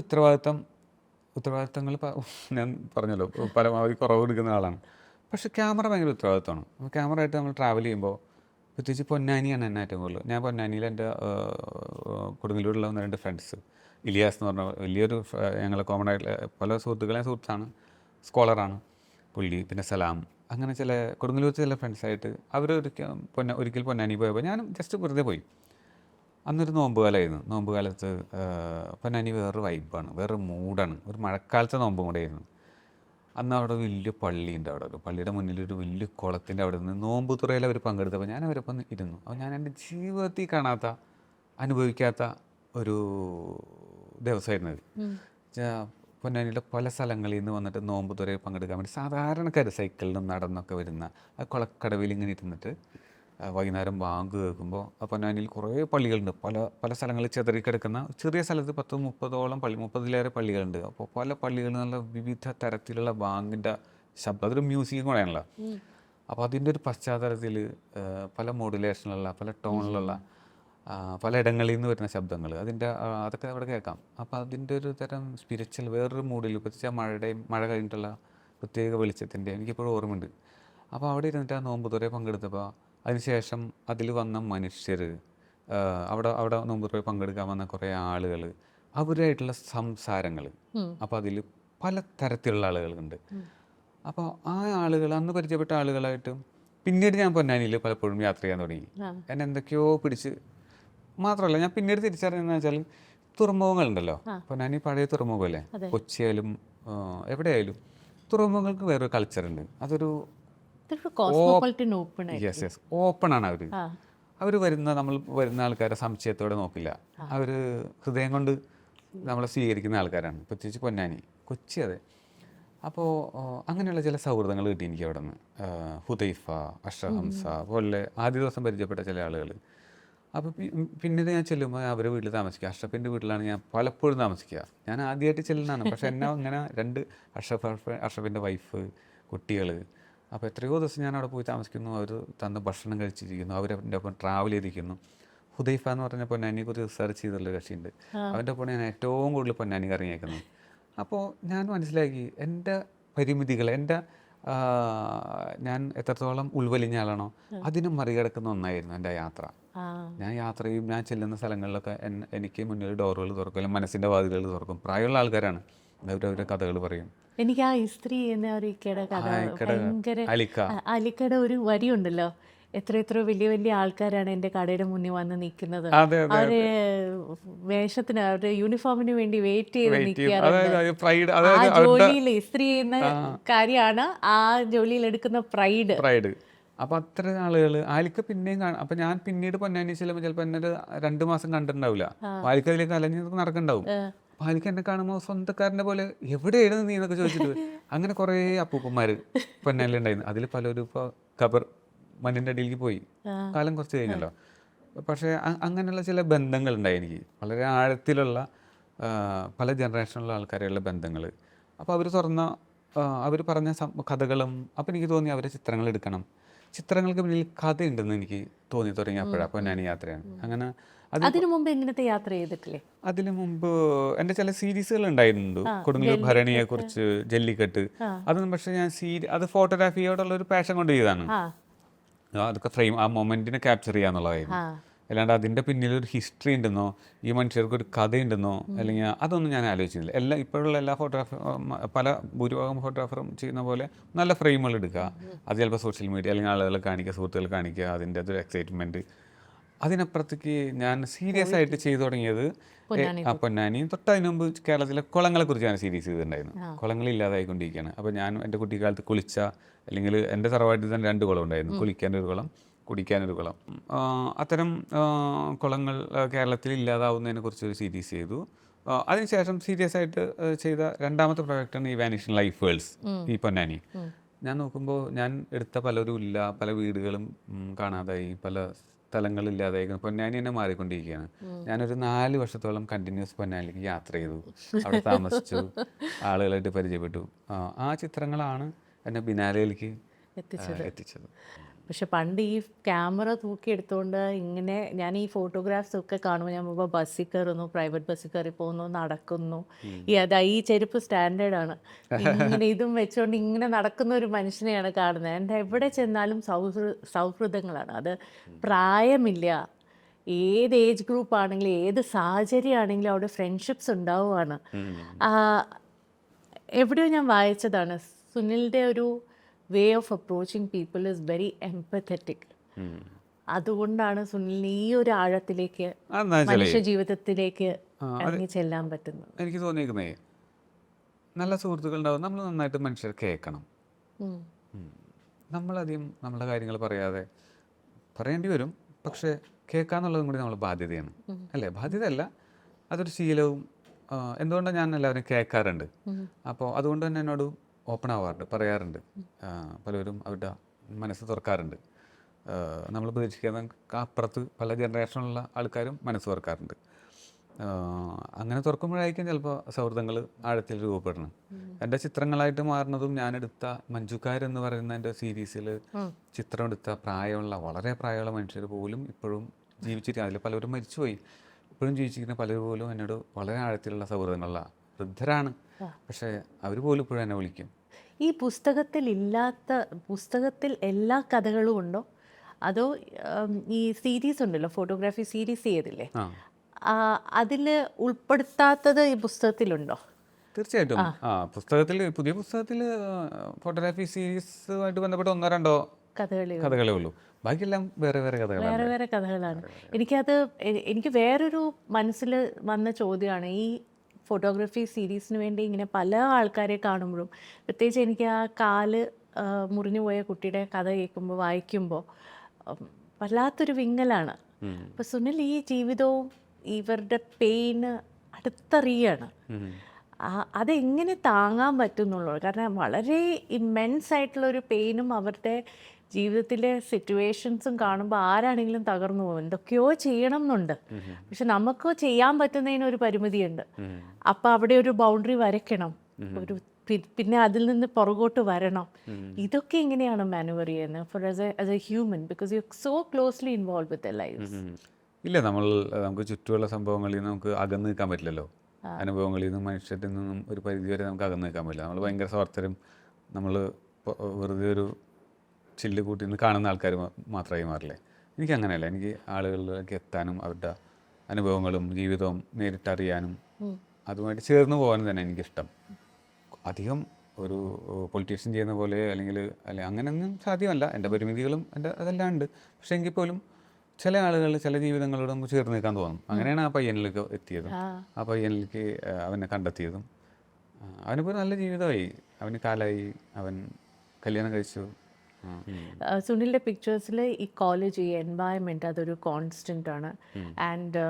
ഉത്തരവാദിത്തങ്ങൾ ഞാൻ പറഞ്ഞല്ലോ, പരമാവധി കുറവ് കൊടുക്കുന്ന ആളാണ്. പക്ഷേ ക്യാമറ ഭയങ്കര ഉത്തരവാദിത്തമാണ്. ക്യാമറ ആയിട്ട് നമ്മൾ ട്രാവൽ ചെയ്യുമ്പോൾ, പ്രത്യേകിച്ച് പൊന്നാനിയാണ് എന്നെ ഏറ്റവും കൂടുതൽ. ഞാൻ പൊന്നാനിയിൽ എൻ്റെ കൊടുങ്ങല്ലൂരിലുള്ള 2 ഫ്രണ്ട്സ്, ഇലിയാസ് എന്ന് പറഞ്ഞ വലിയൊരു ഞങ്ങൾ കോമൺ ആയിട്ടുള്ള പല സുഹൃത്താണ്, സ്കോളറാണ് പുള്ളി, പിന്നെ സലാം, അങ്ങനെ ചില കൊടുങ്ങല്ലൂർ ചില ഫ്രണ്ട്സായിട്ട് അവർ ഒരിക്കൽ പൊന്നാനി പോയപ്പോൾ ഞാനും ജസ്റ്റ് വെറുതെ പോയി. അന്നൊരു നോമ്പ് കാലമായിരുന്നു. നോമ്പ് കാലത്ത് പൊന്നാനി വേറൊരു വൈബാണ്, വേറൊരു മൂഡാണ്. ഒരു മഴക്കാലത്തെ നോമ്പും കൂടെ ആയിരുന്നു. അന്ന് അവിടെ വലിയ പള്ളിയുണ്ട്. അവിടെ ഒരു പള്ളിയുടെ മുന്നിലൊരു വലിയ കുളത്തിൻ്റെ അവിടെ നിന്ന് നോമ്പ് തുറയിൽ അവർ പങ്കെടുത്തപ്പോൾ ഞാൻ അവരൊപ്പം ഇരുന്നു. അപ്പോൾ ഞാൻ എൻ്റെ ജീവിതത്തിൽ അനുഭവിക്കാത്ത ഒരു ദിവസമായിരുന്നു അത്. പൊന്നാനിയുടെ പല സ്ഥലങ്ങളിൽ നിന്ന് വന്നിട്ട് നോമ്പ് തുറയിൽ പങ്കെടുക്കാൻ വേണ്ടി സാധാരണക്കാർ സൈക്കിളിലും നടന്നൊക്കെ വരുന്ന ആ കുളക്കടവിൽ ഇങ്ങനെ ഇരുന്നിട്ട് വൈകുന്നേരം ബാങ്ക് കേൾക്കുമ്പോൾ, ആ പൊന്നാനിയിൽ കുറേ പള്ളികളുണ്ട്, പല സ്ഥലങ്ങളിൽ ചിതറിക്കിടക്കുന്ന ചെറിയ സ്ഥലത്ത് 10-30ഓളം 30-ലേറെ പള്ളികളുണ്ട്. അപ്പോൾ പല പള്ളികളിൽ നല്ല വിവിധ തരത്തിലുള്ള ബാങ്കിൻ്റെ ശബ്ദം, അതൊരു മ്യൂസിക്കും കൂടെയാണല്ലോ. അപ്പോൾ അതിൻ്റെ ഒരു പശ്ചാത്തലത്തിൽ പല മോഡുലേഷനിലുള്ള, പല ടോണിലുള്ള, പല ഇടങ്ങളിൽ നിന്ന് വരുന്ന ശബ്ദങ്ങൾ, അതൊക്കെ അവിടെ കേൾക്കാം. അപ്പോൾ അതിൻ്റെ ഒരു തരം സ്പിരിച്വൽ വേറൊരു മൂഡിൽ, പ്രത്യേകിച്ച് മഴ കഴിഞ്ഞിട്ടുള്ള പ്രത്യേക വെളിച്ചത്തിൻ്റെ എനിക്കിപ്പോഴും ഓർമ്മയുണ്ട്. അപ്പോൾ അവിടെ ഇരുന്നിട്ട് ആ നോമ്പ് തുറയിൽ പങ്കെടുത്തപ്പോൾ, അതിനുശേഷം അതിൽ വന്ന മനുഷ്യർ, അവിടെ നോമ്പ് തുറയിൽ പങ്കെടുക്കാൻ വന്ന കുറേ ആളുകൾ, അവരായിട്ടുള്ള സംസാരങ്ങൾ, അപ്പോൾ അതിൽ പല തരത്തിലുള്ള ആളുകളുണ്ട്. അപ്പോൾ ആ ആളുകൾ, അന്ന് പരിചയപ്പെട്ട ആളുകളായിട്ട് പിന്നീട് ഞാൻ പൊന്നാനിയിൽ പലപ്പോഴും യാത്ര ചെയ്യാൻ തുടങ്ങി. എന്നെ എന്തൊക്കെയോ പിടിച്ച്, മാത്രമല്ല ഞാൻ പിന്നീട് തിരിച്ചറിഞ്ഞതെന്ന് വെച്ചാൽ, തുറമുഖങ്ങളുണ്ടല്ലോ, പൊന്നാനി പഴയ തുറമുഖമല്ലേ, കൊച്ചിയായാലും എവിടെയായാലും തുറമുഖങ്ങൾക്ക് വേറൊരു കൾച്ചറുണ്ട്. അതൊരു ഓപ്പൺ ആണ്. അവർ നമ്മൾ വരുന്ന ആൾക്കാരെ സംശയത്തോടെ നോക്കില്ല. അവർ ഹൃദയം കൊണ്ട് നമ്മളെ സ്വീകരിക്കുന്ന ആൾക്കാരാണ്, പ്രത്യേകിച്ച് പൊന്നാനി, കൊച്ചി. അതെ. അപ്പോൾ അങ്ങനെയുള്ള ചില സൗഹൃദങ്ങൾ കിട്ടി എനിക്ക് അവിടെ നിന്ന്. ഹുദൈഫ, അഷ്റഹംസ പോലെ ആദ്യ ദിവസം പരിചയപ്പെട്ട ചില ആളുകൾ. അപ്പോൾ പിന്നീട് ഞാൻ ചെല്ലുമ്പോൾ അവരുടെ വീട്ടിൽ താമസിക്കുക. അഷ്റഫിൻ്റെ വീട്ടിലാണ് ഞാൻ പലപ്പോഴും താമസിക്കുക. ഞാൻ ആദ്യമായിട്ട് ചെല്ലുന്നതാണ്, പക്ഷേ എന്നെ അങ്ങനെ രണ്ട് അഷ്റഫിൻ്റെ വൈഫ്, കുട്ടികൾ. അപ്പോൾ എത്രയോ ദിവസം ഞാൻ അവിടെ പോയി താമസിക്കുന്നു. അവർ തന്ന ഭക്ഷണം കഴിച്ചിരിക്കുന്നു, അവരുടെ ഒപ്പം ട്രാവൽ ചെയ്തിരിക്കുന്നു. ഹുദൈഫ എന്ന് പറഞ്ഞ പൊന്നാനിയെക്കുറിച്ച് റിസർച്ച് ചെയ്തുള്ള കക്ഷിയുണ്ട്. അവൻ്റെ ഒപ്പം ഞാൻ ഏറ്റവും കൂടുതൽ പൊന്നാനി ഇറങ്ങിയേക്കുന്നത്. അപ്പോൾ ഞാൻ മനസ്സിലാക്കി എൻ്റെ പരിമിതികൾ, ഞാൻ എത്രത്തോളം ഉൾവലിഞ്ഞ ആളാണോ അതിനെ മറികടക്കുന്ന ഒന്നായിരുന്നു എൻ്റെ യാത്ര. ഞാൻ ഞാൻ ചെല്ലുന്ന സ്ഥലങ്ങളിലൊക്കെ എനിക്ക് മുന്നിൽ ഡോറുകൾ തുറക്കും, അല്ലെങ്കിൽ മനസ്സിൻ്റെ വാതിലുകൾ തുറക്കും. പ്രായമുള്ള ആൾക്കാരാണ്, അവരവരുടെ കഥകൾ പറയും. എനിക്ക് ആ ഇസ്ത്രി എന്ന ഒരു ഇക്കയുടെ കഥ ഭയങ്കര, അലിക്കയുടെ ഒരു വരിയുണ്ടല്ലോ, എത്ര വലിയ വലിയ ആൾക്കാരാണ് എൻ്റെ കടയുടെ മുന്നിൽ വന്ന് നിൽക്കുന്നത്, അവര് വേഷത്തിന് അവരുടെ യൂണിഫോമിന് വേണ്ടി വെയിറ്റ് ചെയ്ത് നിൽക്കാറുണ്ട്. ആ ജോലിയിൽ ഇസ്ത്രി ചെയ്യുന്ന കാര്യമാണ് ആ ജോലിയിൽ എടുക്കുന്ന പ്രൈഡ്. അപ്പോൾ അത്ര ആളുകൾ ആലിക്ക പിന്നെയും കാണാം. അപ്പോൾ ഞാൻ പിന്നീട് പൊന്നാനി ചെല്ലുമ്പോൾ ചിലപ്പോൾ എന്നെ 2 മാസം കണ്ടിട്ടുണ്ടാവില്ല. ആലിക്ക അതിലേക്ക് അലഞ്ഞ് നടക്കുന്നുണ്ടാവും. ആലിക്ക എന്നെ കാണുമ്പോൾ സ്വന്തക്കാരൻ്റെ പോലെ എവിടെയാണ് നീ എന്നൊക്കെ ചോദിച്ചിട്ട് അങ്ങനെ കുറേ അപ്പൂപ്പന്മാർ പൊന്നാനിലുണ്ടായിരുന്നു. അതിൽ പലരും ഇപ്പോൾ ഖബർ മണ്ണിൻ്റെ അടിയിലേക്ക് പോയി, കാലം കുറച്ച് കഴിഞ്ഞല്ലോ. പക്ഷേ അങ്ങനെയുള്ള ചില ബന്ധങ്ങളുണ്ടായി എനിക്ക്, വളരെ ആഴത്തിലുള്ള പല ജനറേഷനിലുള്ള ആൾക്കാരെയുള്ള ബന്ധങ്ങൾ. അപ്പോൾ അവർ പറഞ്ഞ കഥകളും, അപ്പോൾ എനിക്ക് തോന്നി അവരെ ചിത്രങ്ങൾ എടുക്കണം. ചിത്രങ്ങൾക്ക് പിന്നിൽ കഥയുണ്ടെന്ന് എനിക്ക് തോന്നി തുടങ്ങി അപ്പോഴാണ് പൊന്നാനി യാത്രയാണ്. അങ്ങനെ അതിനു മുമ്പ് ഇങ്ങനത്തെ യാത്ര ചെയ്തിട്ടില്ലേ? അതിനു മുമ്പ് എൻ്റെ ചില സീരീസുകൾ ഉണ്ടായിരുന്നു, കൊടുങ്ങല്ലൂർ ഭരണിയെ കുറിച്ച്, ജല്ലിക്കെട്ട്. അതൊന്നും പക്ഷേ ഞാൻ അത് ഫോട്ടോഗ്രാഫിയോടുള്ള ഒരു പാഷൻ കൊണ്ട് ചെയ്തതാണ്. അതൊക്കെ ഫ്രെയിം, ആ മൊമെന്റിനെ ക്യാപ്ചർ ചെയ്യാന്നുള്ളതായിരുന്നു. അല്ലാണ്ട് അതിൻ്റെ പിന്നിലൊരു ഹിസ്റ്ററി ഉണ്ടെന്നോ ഈ മനുഷ്യർക്ക് ഒരു കഥയുണ്ടെന്നോ അല്ലെങ്കിൽ അതൊന്നും ഞാൻ ആലോചിച്ചില്ല. ഇപ്പോഴുള്ള എല്ലാ ഭൂരിഭാഗം ഫോട്ടോഗ്രാഫറും ചെയ്യുന്ന പോലെ നല്ല ഫ്രെയിമുകൾ എടുക്കുക, അത് ചിലപ്പോൾ സോഷ്യൽ മീഡിയ അല്ലെങ്കിൽ ആളുകളെ കാണിക്കുക, സുഹൃത്തുക്കളെ കാണിക്കുക, അതിൻ്റെ ഒരു എക്സൈറ്റ്മെൻറ്റ്. അതിനപ്പുറത്തേക്ക് ഞാൻ സീരിയസ് ആയിട്ട് ചെയ്തു തുടങ്ങിയത് പൊന്നാനി. തൊട്ടതിന് മുമ്പ് കേരളത്തിലെ കുളങ്ങളെക്കുറിച്ച് ഞാൻ സീരീസ് ചെയ്തിട്ടുണ്ടായിരുന്നു. കുളങ്ങളില്ലാതായിക്കൊണ്ടിരിക്കുകയാണ്. അപ്പോൾ ഞാൻ എൻ്റെ കുട്ടിക്കാലത്ത് കുളിച്ച, അല്ലെങ്കിൽ എൻ്റെ തറവാട്ടിൽ തന്നെ 2 കുളം ഉണ്ടായിരുന്നു, കുളിക്കാനൊരു കുളം, കുടിക്കാനൊരു കുളം. അത്തരം കുളങ്ങൾ കേരളത്തിൽ ഇല്ലാതാവുന്നതിനെ കുറിച്ചൊരു സീരീസ് ചെയ്തു. അതിനുശേഷം സീരിയസ് ആയിട്ട് ചെയ്ത രണ്ടാമത്തെ പ്രൊജക്റ്റാണ് ഈ വാനിഷിംഗ് ലൈഫ് വേൾഡ്സ് ഈ പൊന്നാനി. ഞാൻ നോക്കുമ്പോൾ ഞാൻ എടുത്ത പലരും ഇല്ല, പല വീടുകളും കാണാതായി, പല സ്ഥലങ്ങളില്ലാതായി, പൊന്നാനി തന്നെ മാറിക്കൊണ്ടിരിക്കുകയാണ്. ഞാനൊരു 4 വർഷത്തോളം കണ്ടിന്യൂസ് പൊന്നാനിലേക്ക് യാത്ര ചെയ്തു, അവിടെ താമസിച്ചു, ആളുകളായിട്ട് പരിചയപ്പെട്ടു. ആ ചിത്രങ്ങളാണ് എന്നെ ബിനാലയിലേക്ക് എത്തിച്ചത്. പക്ഷെ പണ്ട് ഈ ക്യാമറ തൂക്കിയെടുത്തുകൊണ്ട് ഇങ്ങനെ ഞാൻ ഈ ഫോട്ടോഗ്രാഫ്സ് ഒക്കെ കാണുമ്പോൾ ഞാൻ ഇപ്പോൾ ബസ്സിൽ കയറുന്നു, പ്രൈവറ്റ് ബസ്സിൽ കയറി പോകുന്നു, നടക്കുന്നു, ഈ ചെരുപ്പ് സ്റ്റാൻഡേർഡാണ്, ഇങ്ങനെ ഇതും വെച്ചുകൊണ്ട് ഇങ്ങനെ നടക്കുന്ന ഒരു മനുഷ്യനെയാണ് കാണുന്നത്. എൻ്റെ എവിടെ ചെന്നാലും സൗഹൃദങ്ങളാണ്. അത് പ്രായമില്ല, ഏത് ഏജ് ഗ്രൂപ്പ് ആണെങ്കിലും ഏത് സാഹചര്യമാണെങ്കിലും അവിടെ ഫ്രണ്ട്ഷിപ്സ് ഉണ്ടാവുകയാണ്. എവിടെയോ ഞാൻ വായിച്ചതാണ്, സുനിലിൻ്റെ ഒരു way of approaching people is very empathetic. അതുകൊണ്ടാണ് സുനിലിന് ഈ ഒരു ആഴത്തിലേക്ക് മനുഷ്യ ജീവിതത്തിലേക്ക് ഇറങ്ങി ചെല്ലാൻ പറ്റുന്നത്. എനിക്ക് തോന്നിയിരിക്കുന്നേ, നല്ല സുഹൃത്തുക്കൾ ഉണ്ടാവും, നമ്മൾ നന്നായിട്ട് മനുഷ്യരെ കേൾക്കണം. നമ്മളധികം നമ്മുടെ കാര്യങ്ങൾ പറയേണ്ടി വരും, പക്ഷേ കേൾക്കാന്നുള്ളതും കൂടി നമ്മൾ ബാധ്യതയാണ്, അല്ലേ? ബാധ്യതയല്ല, അതൊരു ശീലവും. എന്തുകൊണ്ടാണ് ഞാൻ എല്ലാവരും കേൾക്കാറുണ്ട്. അപ്പോൾ അതുകൊണ്ട് തന്നെ എന്നോട് ഓപ്പൺ ആവാറുണ്ട്, പറയാറുണ്ട്. പലരും അവരുടെ മനസ്സ് തുറക്കാറുണ്ട്. നമ്മൾ പ്രതീക്ഷിക്കുന്ന അപ്പുറത്ത് പല ജനറേഷനിലുള്ള ആൾക്കാരും മനസ്സ് തുറക്കാറുണ്ട്. അങ്ങനെ തുറക്കുമ്പോഴായിരിക്കും ചിലപ്പോൾ സൗഹൃദങ്ങൾ ആഴത്തിൽ രൂപപ്പെടണം. എൻ്റെ ചിത്രങ്ങളായിട്ട് മാറുന്നതും ഞാനെടുത്ത മഞ്ജുക്കാരെന്ന് പറയുന്ന എൻ്റെ സീരീസിൽ ചിത്രം എടുത്ത വളരെ പ്രായമുള്ള മനുഷ്യർ പോലും ഇപ്പോഴും ജീവിച്ചിരിക്കുക. അതിൽ പലരും മരിച്ചുപോയി, ഇപ്പോഴും ജീവിച്ചിരിക്കുന്ന പലരും പോലും എന്നോട് വളരെ ആഴത്തിലുള്ള സൗഹൃദങ്ങളുള്ള വൃദ്ധരാണ്. പക്ഷേ അവർ പോലും ഇപ്പോഴും എന്നെ വിളിക്കും. ഈ പുസ്തകത്തിൽ എല്ലാ കഥകളും ഉണ്ടോ, അതോ ഈ സീരീസ് ഉണ്ടല്ലോ, ഫോട്ടോഗ്രാഫി സീരീസ് ചെയ്തില്ലേ, അതിൽ ഉൾപ്പെടുത്താത്തത് ഈ പുസ്തകത്തിലുണ്ടോ? തീർച്ചയായിട്ടും. പുതിയ പുസ്തകത്തിൽ ഫോട്ടോഗ്രാഫി സീരീസുമായിട്ട് ബന്ധപ്പെട്ട് 1-2 കഥകളേ ഉള്ളൂ. ബാക്കിയെല്ലാം വേറെ കഥകളാണ്. എനിക്ക് വേറൊരു മനസ്സിൽ വന്ന ചോദ്യമാണ്, ഈ ഫോട്ടോഗ്രാഫി സീരീസിന് വേണ്ടി ഇങ്ങനെ പല ആൾക്കാരെ കാണുമ്പോഴും, പ്രത്യേകിച്ച് എനിക്ക് ആ കാല് മുറിഞ്ഞു പോയ കുട്ടിയുടെ കഥ കേൾക്കുമ്പോൾ, വായിക്കുമ്പോൾ വല്ലാത്തൊരു വിങ്ങലാണ്. അപ്പോൾ സുനിൽ ഈ ജീവിതവും ഇവരുടെ പെയിന് അടുത്തറിയാണ്. അതെങ്ങനെ താങ്ങാൻ പറ്റുന്നുള്ളൂ? കാരണം വളരെ ഇമ്മെൻസ് ആയിട്ടുള്ളൊരു പെയിനും അവരുടെ ജീവിതത്തിലെ സിറ്റുവേഷൻസും കാണുമ്പോൾ ആരാണെങ്കിലും തകർന്നു പോകും. എന്തൊക്കെയോ ചെയ്യണം എന്നുണ്ട്, പക്ഷെ നമുക്ക് ചെയ്യാൻ പറ്റുന്നതിന് ഒരു പരിമിതിയുണ്ട്. അപ്പം അവിടെ ഒരു ബൗണ്ടറി വരയ്ക്കണം, ഒരു പിന്നെ അതിൽ നിന്ന് പുറകോട്ട് വരണം. ഇതൊക്കെ എങ്ങനെയാണ് മാനുവർ ചെയ്യുന്നത് for as a human, because you so closely involve with the lifes? ഇല്ല, നമുക്ക് ചുറ്റുമുള്ള സംഭവങ്ങളിൽ നിന്ന് നമുക്ക് അകന്ന് നിൽക്കാൻ പറ്റില്ലല്ലോ. അനുഭവങ്ങളിൽ നിന്നും മനുഷ്യരിൽ നിന്നും ഒരു പരിധി വരെ നമുക്ക് അകന്ന് നിൽക്കാൻ പറ്റില്ല. നമ്മൾ ഭയങ്കര സ്വാർത്ഥരും, നമ്മൾ വെറുതെ ഒരു ചില്ല് കൂട്ടി നിന്ന് കാണുന്ന ആൾക്കാർ മാത്രമായി മാറില്ലേ. എനിക്കങ്ങനെയല്ല. എനിക്ക് ആളുകളിലേക്ക് എത്താനും അവരുടെ അനുഭവങ്ങളും ജീവിതവും നേരിട്ടറിയാനും അതുമായിട്ട് ചേർന്ന് പോകാനും തന്നെ എനിക്കിഷ്ടം. അധികം ഒരു പൊളിറ്റീഷ്യൻ ചെയ്യുന്ന പോലെ അല്ലെങ്കിൽ അങ്ങനെയൊന്നും സാധ്യമല്ല. എൻ്റെ പരിമിതികളും അതെല്ലാം ഉണ്ട്. പക്ഷേ എങ്കിൽ പോലും ചില ആളുകൾ ചില ജീവിതങ്ങളോട് നമുക്ക് ചേർന്ന് നിൽക്കാൻ തോന്നും. അങ്ങനെയാണ് ആ പയ്യനിലേക്ക് എത്തിയതും, ആ പയ്യനിലേക്ക് അവനെ കണ്ടെത്തിയതും. അവനിപ്പോൾ നല്ല ജീവിതമായി, അവന് കാലായി, അവൻ കല്യാണം കഴിച്ചു. സുനിലിൻ്റെ പിക്ചേഴ്സിൽ ഈ കോളേജ്, ഈ എൻവയൺമെൻറ്റ് അതൊരു കോൺസ്റ്റൻ്റ് ആണ്. ആൻഡ്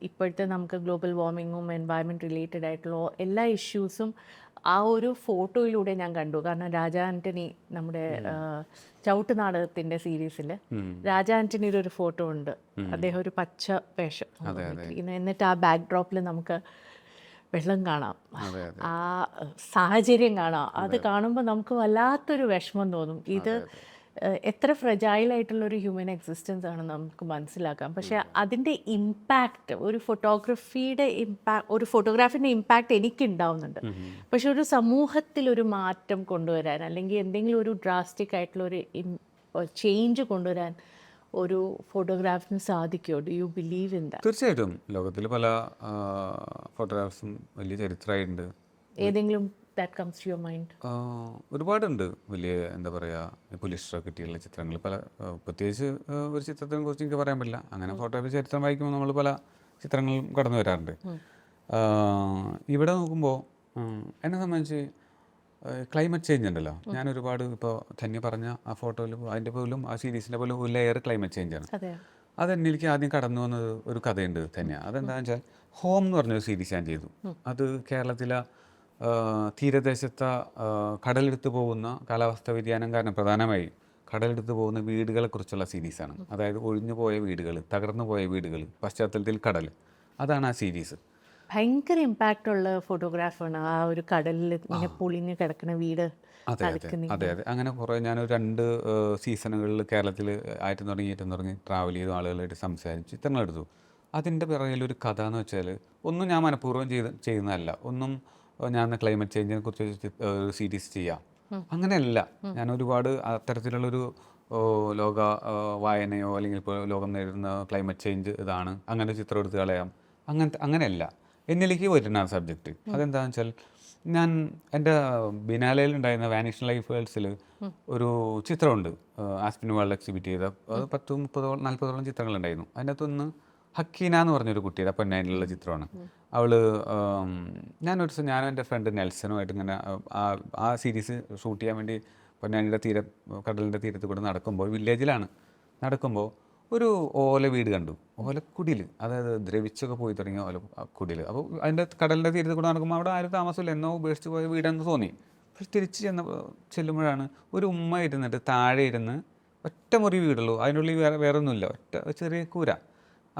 ഇപ്പോഴത്തെ നമുക്ക് ഗ്ലോബൽ വാർമിങ്ങും എൻവയൺമെൻറ്റ് റിലേറ്റഡ് ആയിട്ടുള്ള എല്ലാ ഇഷ്യൂസും ആ ഒരു ഫോട്ടോയിലൂടെ ഞാൻ കണ്ടു. കാരണം രാജ ആൻ്റണി, നമ്മുടെ ചവിട്ട് നാടകത്തിൻ്റെ സീരീസിൽ രാജ ആൻ്റണിയുടെ ഒരു ഫോട്ടോ ഉണ്ട്. അദ്ദേഹം ഒരു പച്ച വേഷം, എന്നിട്ട് ആ ബാക്ക് ഡ്രോപ്പിൽ നമുക്ക് വെള്ളം കാണാം, ആ സാഹചര്യം കാണാം. അത് കാണുമ്പോൾ നമുക്ക് വല്ലാത്തൊരു വിഷമം തോന്നും. ഇത് എത്ര ഫ്രജൈലായിട്ടുള്ളൊരു ഹ്യൂമൻ എക്സിസ്റ്റൻസ് ആണ് നമുക്ക് മനസ്സിലാക്കാം. പക്ഷേ അതിൻ്റെ ഇമ്പാക്റ്റ്, ഒരു ഫോട്ടോഗ്രാഫിൻ്റെ ഇമ്പാക്റ്റ് എനിക്കുണ്ടാവുന്നുണ്ട്. പക്ഷെ ഒരു സമൂഹത്തിലൊരു മാറ്റം കൊണ്ടുവരാൻ, അല്ലെങ്കിൽ എന്തെങ്കിലും ഒരു ഡ്രാസ്റ്റിക് ആയിട്ടുള്ളൊരു ചേഞ്ച് കൊണ്ടുവരാൻ ഒരു ഫോട്ടോഗ്രാഫിന് സാധിക്കുമോ? Do you believe in that? തീർച്ചയായിട്ടും. ലോകത്തിൽ പല ഫോട്ടോഗ്രാഫ്സും വലിയ ചരിത്രമായിട്ടുണ്ട്. ഏതെങ്കിലും that comes to your mind? ഒരുപാടുണ്ട്. വലിയ എന്താ പറയുക, പുലിസ്റ്റർ കിട്ടിയുള്ള ചിത്രങ്ങൾ പല. പ്രത്യേകിച്ച് ഒരു ചിത്രത്തിനെ കുറിച്ച് എനിക്ക് പറയാൻ പറ്റില്ല. അങ്ങനെ ഫോട്ടോഗ്രാഫി ചരിത്രം വായിക്കുമ്പോൾ നമ്മൾ പല ചിത്രങ്ങളും കടന്നു വരാറുണ്ട്. ഇവിടെ നോക്കുമ്പോൾ എന്നെ സംബന്ധിച്ച് ക്ലൈമറ്റ് ചേഞ്ച് ഉണ്ടല്ലോ. ഞാൻ ഒരുപാട് ഇപ്പോൾ ധന്യ പറഞ്ഞ ആ ഫോട്ടോയിൽ അതിൻ്റെ പോലും ആ സീരീസിൻ്റെ പോലും ഒരു ലെയർ ക്ലൈമറ്റ് ചേഞ്ചാണ്. അതെന്നെ എനിക്ക് ആദ്യം കടന്നു വന്നത് ഒരു കഥയുണ്ട് ധന്യ. അതെന്താണെന്ന് വെച്ചാൽ ഹോം എന്ന് പറഞ്ഞൊരു സീരീസ് ഞാൻ ചെയ്തു. അത് കേരളത്തിലെ തീരദേശത്തെ കടലെടുത്ത് പോകുന്ന കാലാവസ്ഥ വ്യതിയാനം കാരണം പ്രധാനമായി കടലെടുത്ത് പോകുന്ന വീടുകളെ കുറിച്ചുള്ള സീരീസാണ്. അതായത് ഒഴിഞ്ഞു പോയ വീടുകൾ, തകർന്നു പോയ വീടുകൾ, പശ്ചാത്തലത്തിൽ കടൽ. അതാണ് ആ സീരീസ്. ഭയങ്കര ഇമ്പാക്റ്റ് ഉള്ള ഫോട്ടോഗ്രാഫാണ് ആ ഒരു കടലിൽ ഇങ്ങനെ പൊളിഞ്ഞ് കിടക്കുന്ന വീട്. അതെ അതെ. അങ്ങനെ കുറേ ഞാനൊരു 2 സീസണുകളിൽ കേരളത്തിൽ ആയിരത്തി തുടങ്ങി ട്രാവൽ ചെയ്ത ആളുകളായിട്ട് സംസാരിച്ച് ചിത്രങ്ങളെടുത്തു. അതിൻ്റെ പിറകിലൊരു കഥ എന്ന് വെച്ചാൽ, ഒന്നും ഞാൻ മനഃപൂർവ്വം ചെയ്യുന്നതല്ല, ഒന്നും ഞാൻ ക്ലൈമറ്റ് ചേഞ്ചിനെ കുറിച്ച് ഒരു സീരീസ് ചെയ്യാം അങ്ങനെയല്ല. ഞാൻ ഒരുപാട് അത്തരത്തിലുള്ളൊരു ലോക വായനയോ അല്ലെങ്കിൽ ഇപ്പോൾ ലോകം നേരിടുന്ന ക്ലൈമറ്റ് ചേഞ്ച് ഇതാണ്, അങ്ങനെ ചിത്രം എടുത്ത് കളയാം, അങ്ങനെയല്ല എന്നിലേക്ക് വരുന്ന ആ സബ്ജക്റ്റ്. അതെന്താണെന്ന് വെച്ചാൽ, ഞാൻ എൻ്റെ ബിനാലയിലുണ്ടായിരുന്ന വാനിഷൻ ലൈഫ് വേൾഡ്സിൽ ഒരു ചിത്രമുണ്ട്, ആസ്പിൻ വേൾഡ് എക്സിബിറ്റ് ചെയ്ത. അത് 10, 30, 40 ചിത്രങ്ങളുണ്ടായിരുന്നു. അതിനകത്തൊന്ന് ഹക്കീന എന്ന് പറഞ്ഞൊരു കുട്ടിയുടെ പൊന്നാനിലുള്ള ചിത്രമാണ്. ഞാനും എൻ്റെ ഫ്രണ്ട് നെൽസനുമായിട്ട് ഇങ്ങനെ ആ സീരീസ് ഷൂട്ട് ചെയ്യാൻ വേണ്ടി പൊന്നാനിയുടെ കടലിൻ്റെ തീരത്ത് കൂടെ നടക്കുമ്പോൾ, വില്ലേജിലാണ് നടക്കുമ്പോൾ, ഒരു ഓല വീട് കണ്ടു. ഓലക്കുടിൽ, അതായത് ദ്രവിച്ചൊക്കെ പോയി തുടങ്ങിയ കുടിൽ. അപ്പോൾ അതിൻ്റെ കടലിൻ്റെ തീരത്ത് കൂടെ നടക്കുമ്പോൾ അവിടെ ആരും താമസമില്ല, എന്നോ ഉപേക്ഷിച്ച് പോയ വീടെന്ന് തോന്നി. പക്ഷെ തിരിച്ച് ചെല്ലുമ്പോഴാണ് ഒരു ഉമ്മ ഇരുന്നിട്ട് താഴെ ഇരുന്ന്, ഒറ്റ മുറി വീടുള്ളൂ, അതിനുള്ളിൽ വേറെ ഒന്നുമില്ല, ഒറ്റ ചെറിയ കൂര.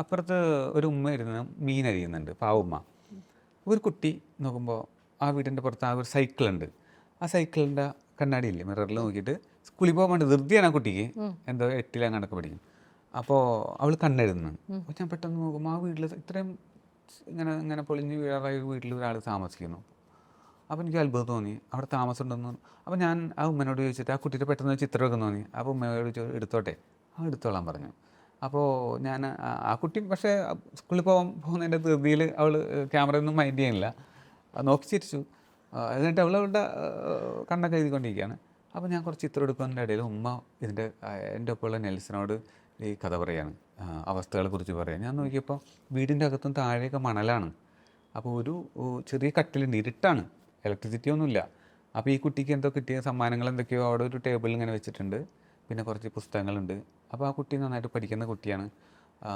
അപ്പുറത്ത് ഒരു ഉമ്മ ഇരുന്ന് മീൻ അരിയുന്നുണ്ട്, പാവുമ്മ. ഒരു കുട്ടി നോക്കുമ്പോൾ ആ വീടിൻ്റെ പുറത്ത് ആ ഒരു സൈക്കിളുണ്ട്. ആ സൈക്കിളിൻ്റെ കണ്ണാടിയില്ലേ, മിററിൽ നോക്കിയിട്ട് സ്കൂളിൽ പോകാൻ വേണ്ടി ധൃതിയാണ് ആ കുട്ടിക്ക്, എന്തോ 8ൽ അങ്ങനെയൊക്കെ പഠിക്കും. അപ്പോൾ അവൾ കണ്ണെഴുതുന്നു. അപ്പോൾ ഞാൻ പെട്ടെന്ന് നോക്കുമ്പോൾ ആ വീട്ടിൽ ഇത്രയും ഇങ്ങനെ പൊളിഞ്ഞ് വീഴാറായ വീട്ടിൽ ഒരാൾ താമസിക്കുന്നു. അപ്പോൾ എനിക്ക് അത്ഭുതം തോന്നി, അവിടെ താമസം ഉണ്ടെന്ന്. അപ്പോൾ ഞാൻ ആ ഉമ്മനോട് ചോദിച്ചിട്ട് ആ കുട്ടിയുടെ പെട്ടെന്ന് ചിത്രമൊക്കെ തോന്നി. അപ്പോൾ ഉമ്മയോട് എടുത്തോട്ടെ, എടുത്തോളാൻ പറഞ്ഞു. അപ്പോൾ ഞാൻ ആ കുട്ടി പക്ഷേ സ്കൂളിൽ പോകുന്നതിൻ്റെ ധൃതിയിൽ അവൾ ക്യാമറയൊന്നും മൈൻഡ് ചെയ്യുന്നില്ല, നോക്കി ചിരിച്ചു. എന്നിട്ട് അവളുടെ കണ്ണൊക്കെ എഴുതിക്കൊണ്ടിരിക്കുകയാണ്. അപ്പോൾ ഞാൻ കുറച്ച് ചിത്രം എടുക്കുന്നതിൻ്റെ ഇടയിൽ ഉമ്മ എൻ്റെ ഒപ്പമുള്ള നെൽസനോട് ഈ കഥ പറയാണ്, അവസ്ഥകളെ കുറിച്ച് പറയാം. ഞാൻ നോക്കിയപ്പോൾ വീടിൻ്റെ അകത്തും താഴെയൊക്കെ മണലാണ്. അപ്പോൾ ഒരു ചെറിയ കട്ടിലുണ്ട്, ഇരുട്ടാണ്, ഇലക്ട്രിസിറ്റി ഒന്നുമില്ല. അപ്പോൾ ഈ കുട്ടിക്ക് എന്തോ കിട്ടിയ സമ്മാനങ്ങൾ എന്തൊക്കെയോ അവിടെ ഒരു ടേബിളിൽ ഇങ്ങനെ വെച്ചിട്ടുണ്ട്. പിന്നെ കുറച്ച് പുസ്തകങ്ങളുണ്ട്. അപ്പോൾ ആ കുട്ടി നന്നായിട്ട് പഠിക്കുന്ന കുട്ടിയാണ്. ആ,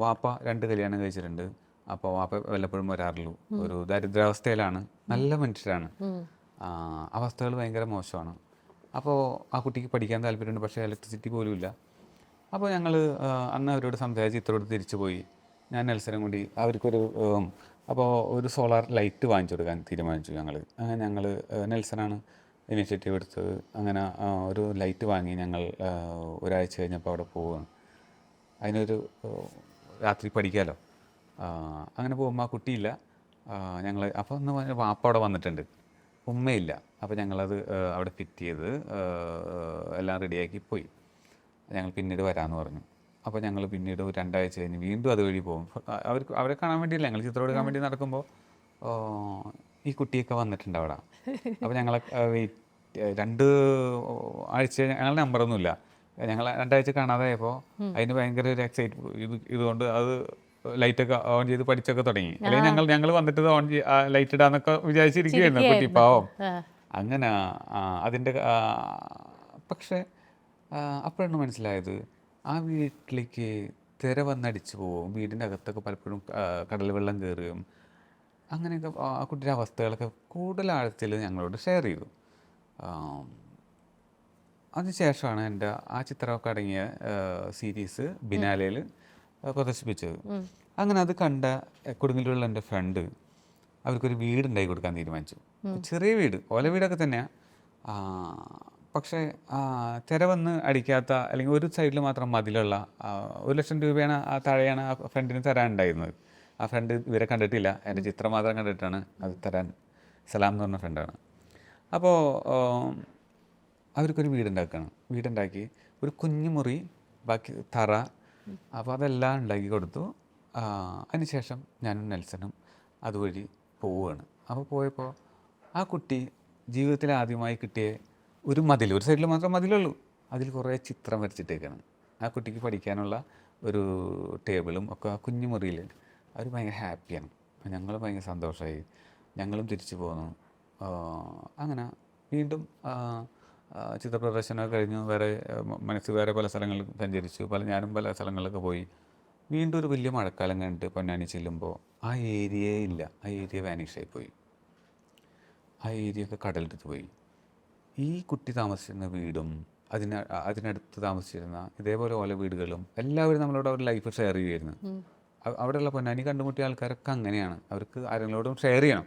വാപ്പ 2 കല്യാണം കഴിച്ചിട്ടുണ്ട്. അപ്പോൾ വാപ്പ വല്ലപ്പോഴും വരാറുള്ളൂ. ഒരു ദരിദ്രാവസ്ഥയിലാണ്, നല്ല മനുഷ്യരാണ്. ആ, അവസ്ഥകൾ ഭയങ്കര മോശമാണ്. അപ്പോൾ ആ കുട്ടിക്ക് പഠിക്കാൻ താല്പര്യമുണ്ട്, പക്ഷേ ഇലക്ട്രിസിറ്റി പോലും ഇല്ല. അപ്പോൾ ഞങ്ങൾ അന്ന് അവരോട് സംസാരിച്ച് ഇത്രയോട് തിരിച്ചു പോയി. ഞാൻ നെൽസനും കൂടി അവർക്കൊരു അപ്പോൾ ഒരു സോളാർ ലൈറ്റ് വാങ്ങിച്ചു കൊടുക്കാൻ തീരുമാനിച്ചു ഞങ്ങൾ. അങ്ങനെ ഞങ്ങൾ നെൽസനാണ് ഇനിഷ്യേറ്റീവ് എടുത്തത്. അങ്ങനെ ഒരു ലൈറ്റ് വാങ്ങി ഞങ്ങൾ ഒരാഴ്ച കഴിഞ്ഞപ്പോൾ അവിടെ പോവുകയാണ്. അതിനൊരു രാത്രി പഠിക്കാമല്ലോ. അങ്ങനെ പോകുമ്പോൾ ആ കുട്ടിയില്ല. ഞങ്ങൾ അപ്പോൾ ഒന്ന് വാപ്പ അവിടെ വന്നിട്ടുണ്ട്, ഉമ്മയില്ല. അപ്പോൾ ഞങ്ങളത് അവിടെ ഫിറ്റ് ചെയ്ത് എല്ലാം റെഡിയാക്കി പോയി. ഞങ്ങൾ പിന്നീട് വരാമെന്ന് പറഞ്ഞു. അപ്പോൾ ഞങ്ങൾ പിന്നീട് 2 ആഴ്ച കഴിഞ്ഞ് വീണ്ടും അതുവഴി പോകും. അവരെ കാണാൻ വേണ്ടിയില്ല, ഞങ്ങൾ ചിത്രം എടുക്കാൻ വേണ്ടി നടക്കുമ്പോൾ ഈ കുട്ടിയൊക്കെ വന്നിട്ടുണ്ട് അവിടെ. അപ്പോൾ ഞങ്ങളെ 2 ആഴ്ച ഞങ്ങളുടെ നമ്പറൊന്നുമില്ല. ഞങ്ങൾ 2 ആഴ്ച കാണാതായപ്പോൾ അതിന് ഭയങ്കര ഒരു ഇതുകൊണ്ട് അത് ലൈറ്റൊക്കെ ഓൺ ചെയ്ത് പഠിച്ചൊക്കെ തുടങ്ങി. അല്ലെങ്കിൽ ഞങ്ങൾ വന്നിട്ട് ഓൺ ലൈറ്റ് ഇടാന്നൊക്കെ വിചാരിച്ചിരിക്കുകയായിരുന്നു കുട്ടി, പാവം. അങ്ങനെ അതിൻ്റെ പക്ഷേ അപ്പോഴാണ് മനസ്സിലായത്, ആ വീട്ടിലേക്ക് തിര വന്നടിച്ചു പോവും, വീടിൻ്റെ അകത്തൊക്കെ പലപ്പോഴും കടൽ വെള്ളം കയറുകയും അങ്ങനെയൊക്കെ ആ കുട്ടിയുടെ അവസ്ഥകളൊക്കെ കൂടുതൽ ആഴത്തിൽ ഞങ്ങളോട് ഷെയർ ചെയ്തു. അതിനുശേഷമാണ് എൻ്റെ ആ ചിത്രമൊക്കെ അടങ്ങിയ സീരീസ് ബിനാലയിൽ പ്രദർശിപ്പിച്ചത്. അങ്ങനെ അത് കണ്ട കൊടുങ്ങല്ലൂരിലുള്ള എൻ്റെ ഫ്രണ്ട് അവർക്കൊരു വീടുണ്ടാക്കി കൊടുക്കാൻ തീരുമാനിച്ചു. ചെറിയ വീട്, ഓല വീടൊക്കെ തന്നെയാണ്. പക്ഷേ തിര വന്ന് അടിക്കാത്ത, അല്ലെങ്കിൽ ഒരു സൈഡിൽ മാത്രം മതിലുള്ള 1,00,000 രൂപയാണ് താഴെയാണ് ആ ഫ്രണ്ടിന് തരാനുണ്ടായിരുന്നത്. ആ ഫ്രണ്ട് ഇവരെ കണ്ടിട്ടില്ല, എൻ്റെ ചിത്രം മാത്രം കണ്ടിട്ടാണ് അത് തരാൻ. സലാം എന്ന് പറഞ്ഞ ഫ്രണ്ടാണ്. അപ്പോൾ അവർക്കൊരു വീടുണ്ടാക്കി ഒരു കുഞ്ഞു മുറി, ബാക്കി തറ. അപ്പോൾ അതെല്ലാം ഉണ്ടാക്കി കൊടുത്തു. അതിനുശേഷം ഞാനും നെൽസനും അതുവഴി പോവുകയാണ്. അപ്പോൾ പോയപ്പോൾ ആ കുട്ടി ജീവിതത്തിൽ ആദ്യമായി കിട്ടിയ ഒരു മതിൽ, ഒരു സൈഡിൽ മാത്രം മതിലുള്ളൂ, അതിൽ കുറേ ചിത്രം വരച്ചിട്ടേക്കാണ്. ആ കുട്ടിക്ക് പഠിക്കാനുള്ള ഒരു ടേബിളും ഒക്കെ ആ കുഞ്ഞു മുറിയിൽ. അവർ ഭയങ്കര ഹാപ്പിയാണ്. ഞങ്ങൾ ഭയങ്കര സന്തോഷമായി. ഞങ്ങളും തിരിച്ചു പോന്നു. അങ്ങനെ വീണ്ടും ചിത്ര പ്രദർശനമൊക്കെ കഴിഞ്ഞു. വേറെ പല സ്ഥലങ്ങളിൽ സഞ്ചരിച്ചു. ഞാനും പല സ്ഥലങ്ങളിലൊക്കെ പോയി. വീണ്ടും ഒരു വലിയ മഴക്കാലം കഴിഞ്ഞിട്ട് പൊന്നാനി ചെല്ലുമ്പോൾ ആ ഏരിയയേ ഇല്ല. ആ ഏരിയ വാനിഷായി പോയി. ആ ഏരിയയൊക്കെ കടലെടുത്ത് പോയി. ഈ കുട്ടി താമസിച്ചിരുന്ന വീടും അതിനടുത്ത് താമസിച്ചിരുന്ന ഇതേപോലെ ഓല വീടുകളും എല്ലാവരും നമ്മളോട് അവർ ലൈഫ് ഷെയർ ചെയ്യുമായിരുന്നു. അവിടെയുള്ള പൊന്നാനി കണ്ടുമുട്ടിയ ആൾക്കാരൊക്കെ അങ്ങനെയാണ്. അവർക്ക് ആരെങ്കിലോടും ഷെയർ ചെയ്യണം.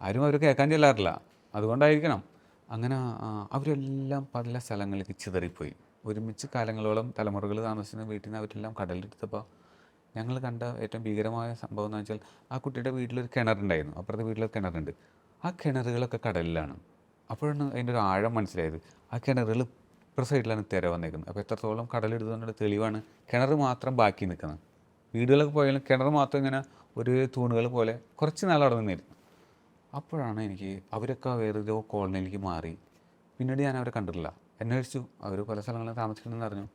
ആരും അവർ കേൾക്കാൻ ചെല്ലാറില്ല, അതുകൊണ്ടായിരിക്കണം. അങ്ങനെ അവരെല്ലാം പല സ്ഥലങ്ങളിലേക്ക് ചിതറിപ്പോയി. ഒരുമിച്ച് കാലങ്ങളോളം തലമുറകൾ താമസിക്കുന്ന വീട്ടിൽ നിന്ന് അവരെല്ലാം കടലെടുത്തപ്പോൾ ഞങ്ങൾ കണ്ട ഏറ്റവും ഭീകരമായ സംഭവം എന്ന് വെച്ചാൽ, ആ കുട്ടിയുടെ വീട്ടിലൊരു കിണറുണ്ടായിരുന്നു, അപ്പുറത്തെ വീട്ടിലൊരു കിണറുണ്ട്. ആ കിണറുകളൊക്കെ കടലിലാണ്. അപ്പോഴാണ് അതിൻ്റെ ഒരു ആഴം മനസ്സിലായത്. ആ കിണറുകൾ ഇപ്പുറ സൈഡിലാണ് തിര വന്നേക്കുന്നത്. അപ്പോൾ എത്രത്തോളം കടലെടുത്തതിൻ്റെ തെളിവാണ് കിണർ മാത്രം ബാക്കി നിൽക്കുന്നത്. വീടുകളൊക്കെ പോയാലും കിണർ മാത്രം ഇങ്ങനെ ഒരു തൂണുകൾ പോലെ കുറച്ച് നാൾ അവിടെ നിന്നിരുന്നു. അപ്പോഴാണ് എനിക്ക് അവരൊക്കെ വേറൊരു കോളനിയിലേക്ക് മാറി. പിന്നീട് ഞാൻ അവരെ കണ്ടിട്ടില്ല. അന്വേഷിച്ചു, അവർ പല സ്ഥലങ്ങളിൽ താമസിക്കണമെന്ന് അറിഞ്ഞു.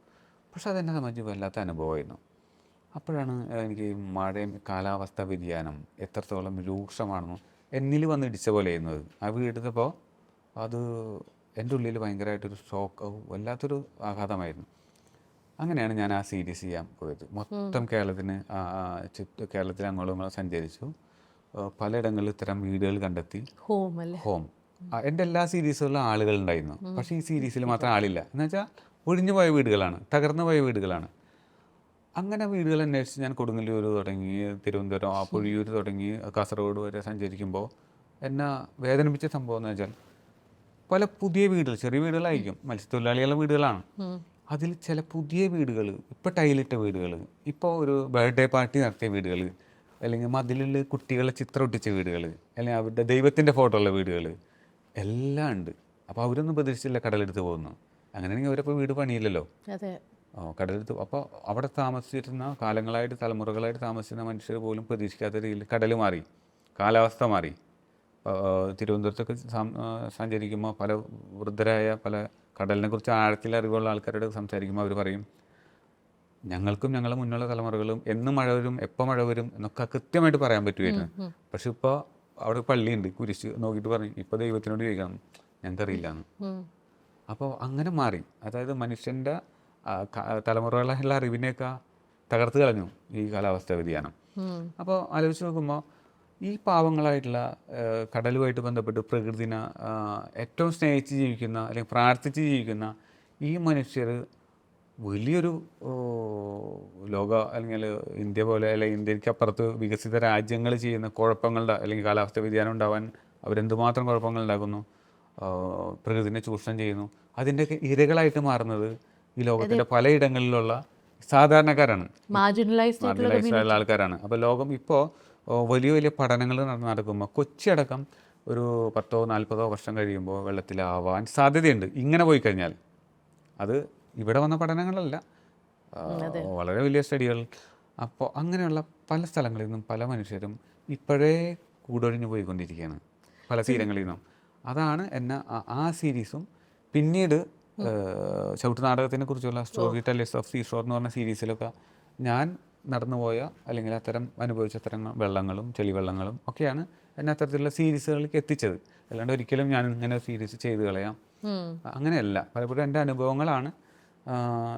പക്ഷെ അതെന്നെ സംബന്ധിച്ച് വല്ലാത്ത അനുഭവമായിരുന്നു. അപ്പോഴാണ് എനിക്ക് മഴയും കാലാവസ്ഥ വ്യതിയാനം എത്രത്തോളം രൂക്ഷമാണെന്നും എന്നിൽ വന്ന് ഇടിച്ച പോലെ ചെയ്യുന്നത്. ആ വീടെടുത്തപ്പോൾ അത് എൻ്റെ ഉള്ളിൽ ഭയങ്കരമായിട്ടൊരു ഷോക്ക്, വല്ലാത്തൊരു ആഘാതമായിരുന്നു. അങ്ങനെയാണ് ഞാൻ ആ സീരീസ് ചെയ്യാൻ പോയത്. മൊത്തം കേരളത്തിൽ അങ്ങോളം സഞ്ചരിച്ചു. പലയിടങ്ങളിൽ ഇത്തരം വീടുകൾ കണ്ടെത്തി. ഹോം എൻ്റെ എല്ലാ സീരീസുകളിലും ആളുകളുണ്ടായിരുന്നു. പക്ഷേ ഈ സീരീസിൽ മാത്രം ആളില്ല. എന്നുവെച്ചാൽ ഒഴിഞ്ഞു പോയ വീടുകളാണ്, തകർന്നു പോയ വീടുകളാണ്. അങ്ങനെ വീടുകൾ അന്വേഷിച്ച് ഞാൻ കൊടുങ്ങല്ലൂർ തുടങ്ങി, തിരുവനന്തപുരം, പൊഴിയൂർ തുടങ്ങി കാസർഗോഡ് വരെ സഞ്ചരിക്കുമ്പോൾ എന്നെ വേദനിപ്പിച്ച സംഭവം എന്ന് വെച്ചാൽ, പല പുതിയ വീടുകൾ, ചെറിയ വീടുകളായിരിക്കും, മത്സ്യത്തൊഴിലാളികളുടെ വീടുകളാണ്. അതിൽ ചില പുതിയ വീടുകൾ, ഇപ്പോൾ ടൈലിട്ട വീടുകൾ, ഇപ്പോൾ ഒരു ബർത്ത്ഡേ പാർട്ടി നടത്തിയ വീടുകൾ, അല്ലെങ്കിൽ മതിലിൽ കുട്ടികളെ ചിത്രം ഒട്ടിച്ച വീടുകൾ, അല്ലെങ്കിൽ അവരുടെ ദൈവത്തിൻ്റെ ഫോട്ടോ ഉള്ള വീടുകൾ എല്ലാം ഉണ്ട്. അപ്പോൾ അവരൊന്നും പ്രതീക്ഷിച്ചില്ല കടലെടുത്ത് പോകുന്നു. അങ്ങനെയാണെങ്കിൽ അവരപ്പോൾ വീട് പണിയില്ലല്ലോ. കടലെടുത്ത് അപ്പോൾ അവിടെ താമസിച്ചിരുന്ന കാലങ്ങളായിട്ട് തലമുറകളായിട്ട് താമസിച്ചിരുന്ന മനുഷ്യർ പോലും പ്രതീക്ഷിക്കാത്ത രീതിയിൽ കടൽ മാറി, കാലാവസ്ഥ മാറി. തിരുവനന്തപുരത്തൊക്കെ സഞ്ചരിക്കുമ്പോൾ പല വൃദ്ധരായ, പല കടലിനെ കുറിച്ച് ആഴത്തിൽ അറിവുള്ള ആൾക്കാരോട് സംസാരിക്കുമ്പോൾ അവർ പറയും, ഞങ്ങൾക്കും ഞങ്ങളുടെ മുന്നുള്ള തലമുറകളും എന്ന് മഴ വരും, എപ്പോൾ മഴ വരും എന്നൊക്കെ കൃത്യമായിട്ട് പറയാൻ പറ്റുമായിരുന്നു. പക്ഷെ ഇപ്പോൾ അവിടെ പള്ളിയുണ്ട്, കുരിശ് നോക്കിയിട്ട് പറയും, ഇപ്പോൾ ദൈവത്തിനോട് ചോദിക്കണം, ഞങ്ങൾക്കറിയില്ലാന്ന്. അപ്പോൾ അങ്ങനെ മാറി. അതായത് മനുഷ്യൻ്റെ തലമുറകളുള്ള അറിവിനെയൊക്കെ തകർത്ത് കളഞ്ഞു ഈ കാലാവസ്ഥാ വ്യതിയാനം. അപ്പോൾ ആലോചിച്ച് നോക്കുമ്പോൾ ഈ പാവങ്ങളായിട്ടുള്ള കടലുമായിട്ട് ബന്ധപ്പെട്ട് പ്രകൃതിനെ ഏറ്റവും സ്നേഹിച്ച് ജീവിക്കുന്ന അല്ലെങ്കിൽ പ്രാർത്ഥിച്ച് ജീവിക്കുന്ന ഈ മനുഷ്യർ വലിയൊരു ലോക അല്ലെങ്കിൽ ഇന്ത്യ പോലെ അല്ലെങ്കിൽ ഇന്ത്യക്കപ്പുറത്ത് വികസിത രാജ്യങ്ങൾ ചെയ്യുന്ന കുഴപ്പങ്ങളുടെ അല്ലെങ്കിൽ കാലാവസ്ഥ വ്യതിയാനം ഉണ്ടാവാൻ അവരെന്തുമാത്രം കുഴപ്പങ്ങൾ ഉണ്ടാക്കുന്നു, പ്രകൃതിനെ ചൂഷണം ചെയ്യുന്നു, അതിൻ്റെയൊക്കെ ഇരകളായിട്ട് മാറുന്നത് ഈ ലോകത്തിൻ്റെ പലയിടങ്ങളിലുള്ള സാധാരണക്കാരാണ്, മാർജിനലൈസ്ഡ് ആയിട്ടുള്ള ആൾക്കാരാണ്. അപ്പോൾ ലോകം ഇപ്പോൾ വലിയ വലിയ പഠനങ്ങൾ നടക്കുമ്പോൾ കൊച്ചി അടക്കം ഒരു 10-40 വർഷം കഴിയുമ്പോൾ വെള്ളത്തിലാവാൻ സാധ്യതയുണ്ട് ഇങ്ങനെ പോയി കഴിഞ്ഞാൽ. അത് ഇവിടെ വന്ന പഠനങ്ങളല്ല, വളരെ വലിയ സ്റ്റഡികൾ. അപ്പോൾ അങ്ങനെയുള്ള പല സ്ഥലങ്ങളിൽ നിന്നും പല മനുഷ്യരും ഇപ്പോഴേ കൂടൊഴിഞ്ഞു പോയിക്കൊണ്ടിരിക്കുകയാണ് പല തീരങ്ങളിൽ നിന്നും. അതാണ് എന്നെ ആ സീരീസും പിന്നീട് ചവിട്ട് നാടകത്തിനെ കുറിച്ചുള്ള സ്റ്റോറി ടെല്ലേഴ്സ് ഓഫ് സീഷോർ എന്ന് പറഞ്ഞ സീരീസിലൊക്കെ ഞാൻ നടന്നുപോയ അല്ലെങ്കിൽ അത്തരം അനുഭവിച്ച അത്തരം വെള്ളങ്ങളും ചെളിവെള്ളങ്ങളും ഒക്കെയാണ് എന്നെ അത്തരത്തിലുള്ള സീരീസുകളിലേക്ക് എത്തിച്ചത്. അല്ലാണ്ട് ഒരിക്കലും ഞാൻ ഇങ്ങനെ സീരീസ് ചെയ്ത് കളയാം അങ്ങനെയല്ല. പലപ്പോഴും എൻ്റെ അനുഭവങ്ങളാണ്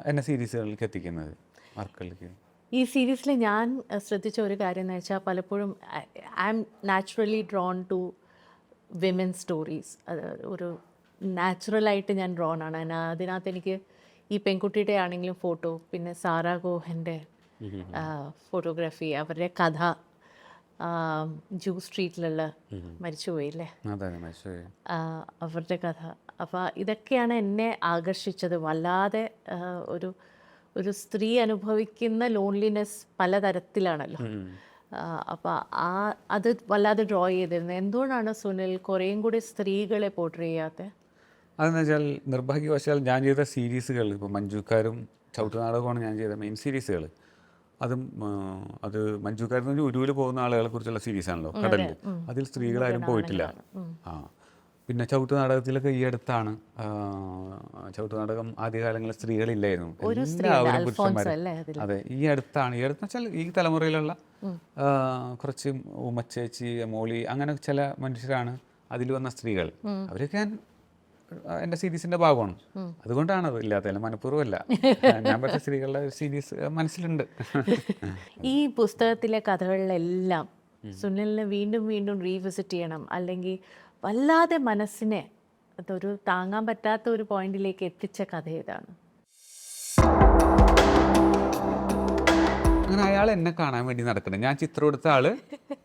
എന്നെ സീരീസുകളിലേക്ക് എത്തിക്കുന്നത്, വർക്കുകളിലേക്ക്. ഈ സീരീസിൽ ഞാൻ ശ്രദ്ധിച്ച ഒരു കാര്യം എന്ന് വെച്ചാൽ പലപ്പോഴും I am naturally drawn to women stories. അത് ഒരു നാച്ചുറലായിട്ട് ഞാൻ ഡ്രോൺ ആണ്. അതിനകത്ത് എനിക്ക് ഈ പെൺകുട്ടിയുടെ ആണെങ്കിലും ഫോട്ടോ, പിന്നെ സാറാ കോഹൻ്റെ ഫോട്ടോഗ്രാഫി, അവരുടെ കഥ, ജൂ സ്ട്രീറ്റിലുള്ള മരിച്ചുപോയില്ലേ അവരുടെ കഥ. അപ്പോൾ ഇതൊക്കെയാണ് എന്നെ ആകർഷിച്ചത്. വല്ലാതെ ഒരു സ്ത്രീ അനുഭവിക്കുന്ന ലോൺലിനെസ് പലതരത്തിലാണല്ലോ. അപ്പോൾ അത് വല്ലാതെ ഡ്രോ ചെയ്തിരുന്നത്. എന്തുകൊണ്ടാണ് സുനിൽ കുറേയും കൂടി സ്ത്രീകളെ പോർട്രേ ചെയ്യാത്തത്? അതെന്ന് വെച്ചാൽ നിർഭാഗ്യവശാൽ ഞാൻ ചെയ്ത സീരീസുകൾ, ഇപ്പോൾ മഞ്ജുക്കാരും ചവിട്ട് നാടകമാണ് ഞാൻ ചെയ്ത മെയിൻ സീരീസുകൾ. അത് മഞ്ജുക്കാരെന്ന് പറഞ്ഞാൽ ഉരുവിൽ പോകുന്ന ആളുകളെ കുറിച്ചുള്ള സീരീസാണല്ലോ കടലിൽ. അതിൽ സ്ത്രീകളാരും പോയിട്ടില്ല. പിന്നെ ചവിട്ട് നാടകത്തിലൊക്കെ ഈ അടുത്താണ്, ചവിട്ട് നാടകം ആദ്യകാലങ്ങളിൽ സ്ത്രീകളില്ലായിരുന്നു, എല്ലാവരും പുരുഷന്മാരും. അതെ, ഈ അടുത്താണ്. ഈ അടുത്ത് വെച്ചാൽ ഈ തലമുറയിലുള്ള കുറച്ച് ഉമ്മച്ചേച്ചി, മോളി, അങ്ങനെ ചില മനുഷ്യരാണ് അതിൽ വന്ന സ്ത്രീകൾ. അവരൊക്കെ ഞാൻ എൻ്റെ സീരീസിൻ്റെ ഭാഗമാണ്. അതുകൊണ്ടാണ് അത് ഇല്ലാത്തത്, മനഃപൂർവ്വമല്ല. ഞാൻ പറഞ്ഞ സ്ത്രീകളുടെ സീരീസ് മനസ്സിലുണ്ട്. ഈ പുസ്തകത്തിലെ കഥകളിലെല്ലാം സുനിലിനെ വീണ്ടും വീണ്ടും റീവിസിറ്റ് ചെയ്യണം, അല്ലെങ്കിൽ വല്ലാതെ മനസ്സിനെ അതൊരു താങ്ങാൻ പറ്റാത്ത ഒരു പോയിന്റിലേക്ക് എത്തിച്ച കഥ ഏതാണ്? അങ്ങനെ അയാൾ എന്നെ കാണാൻ വേണ്ടി നടക്കണം. ഞാൻ ചിത്രം എടുത്ത ആള്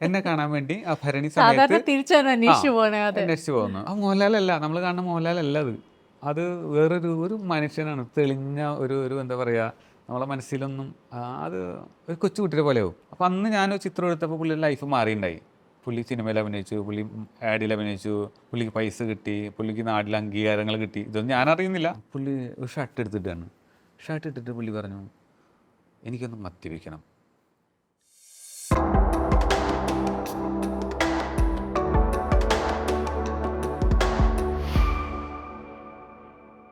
എന്നെ കാണാൻ വേണ്ടി ആ ഭരണി സമയത്ത് അന്വേഷിച്ചു പോകുന്നു. ആ മോഹൻലാലല്ല, നമ്മൾ കാണുന്ന മോഹൻലാലല്ല അത് വേറൊരു മനുഷ്യനാണ്. തെളിഞ്ഞ ഒരു എന്താ പറയുക, നമ്മളെ മനസ്സിലൊന്നും അത് ഒരു കൊച്ചുകുട്ടിയുടെ പോലെയാവും. അപ്പം അന്ന് ഞാനൊരു ചിത്രം എടുത്തപ്പോൾ പുള്ളിയുടെ ലൈഫ് മാറിയിട്ടുണ്ടായി. പുള്ളി സിനിമയിൽ അഭിനയിച്ചു, പുള്ളി ആഡിൽ അഭിനയിച്ചു, പുള്ളിക്ക് പൈസ കിട്ടി, പുള്ളിക്ക് നാട്ടിൽ അംഗീകാരങ്ങൾ കിട്ടി. ഇതൊന്നും ഞാൻ അറിയുന്നില്ല. പുള്ളി ഒരു ഷർട്ട് എടുത്തിട്ടാണ്. ഷർട്ട് ഇട്ടിട്ട് പുള്ളി പറഞ്ഞു, എനിക്കൊന്ന് മദ്യപിക്കണം.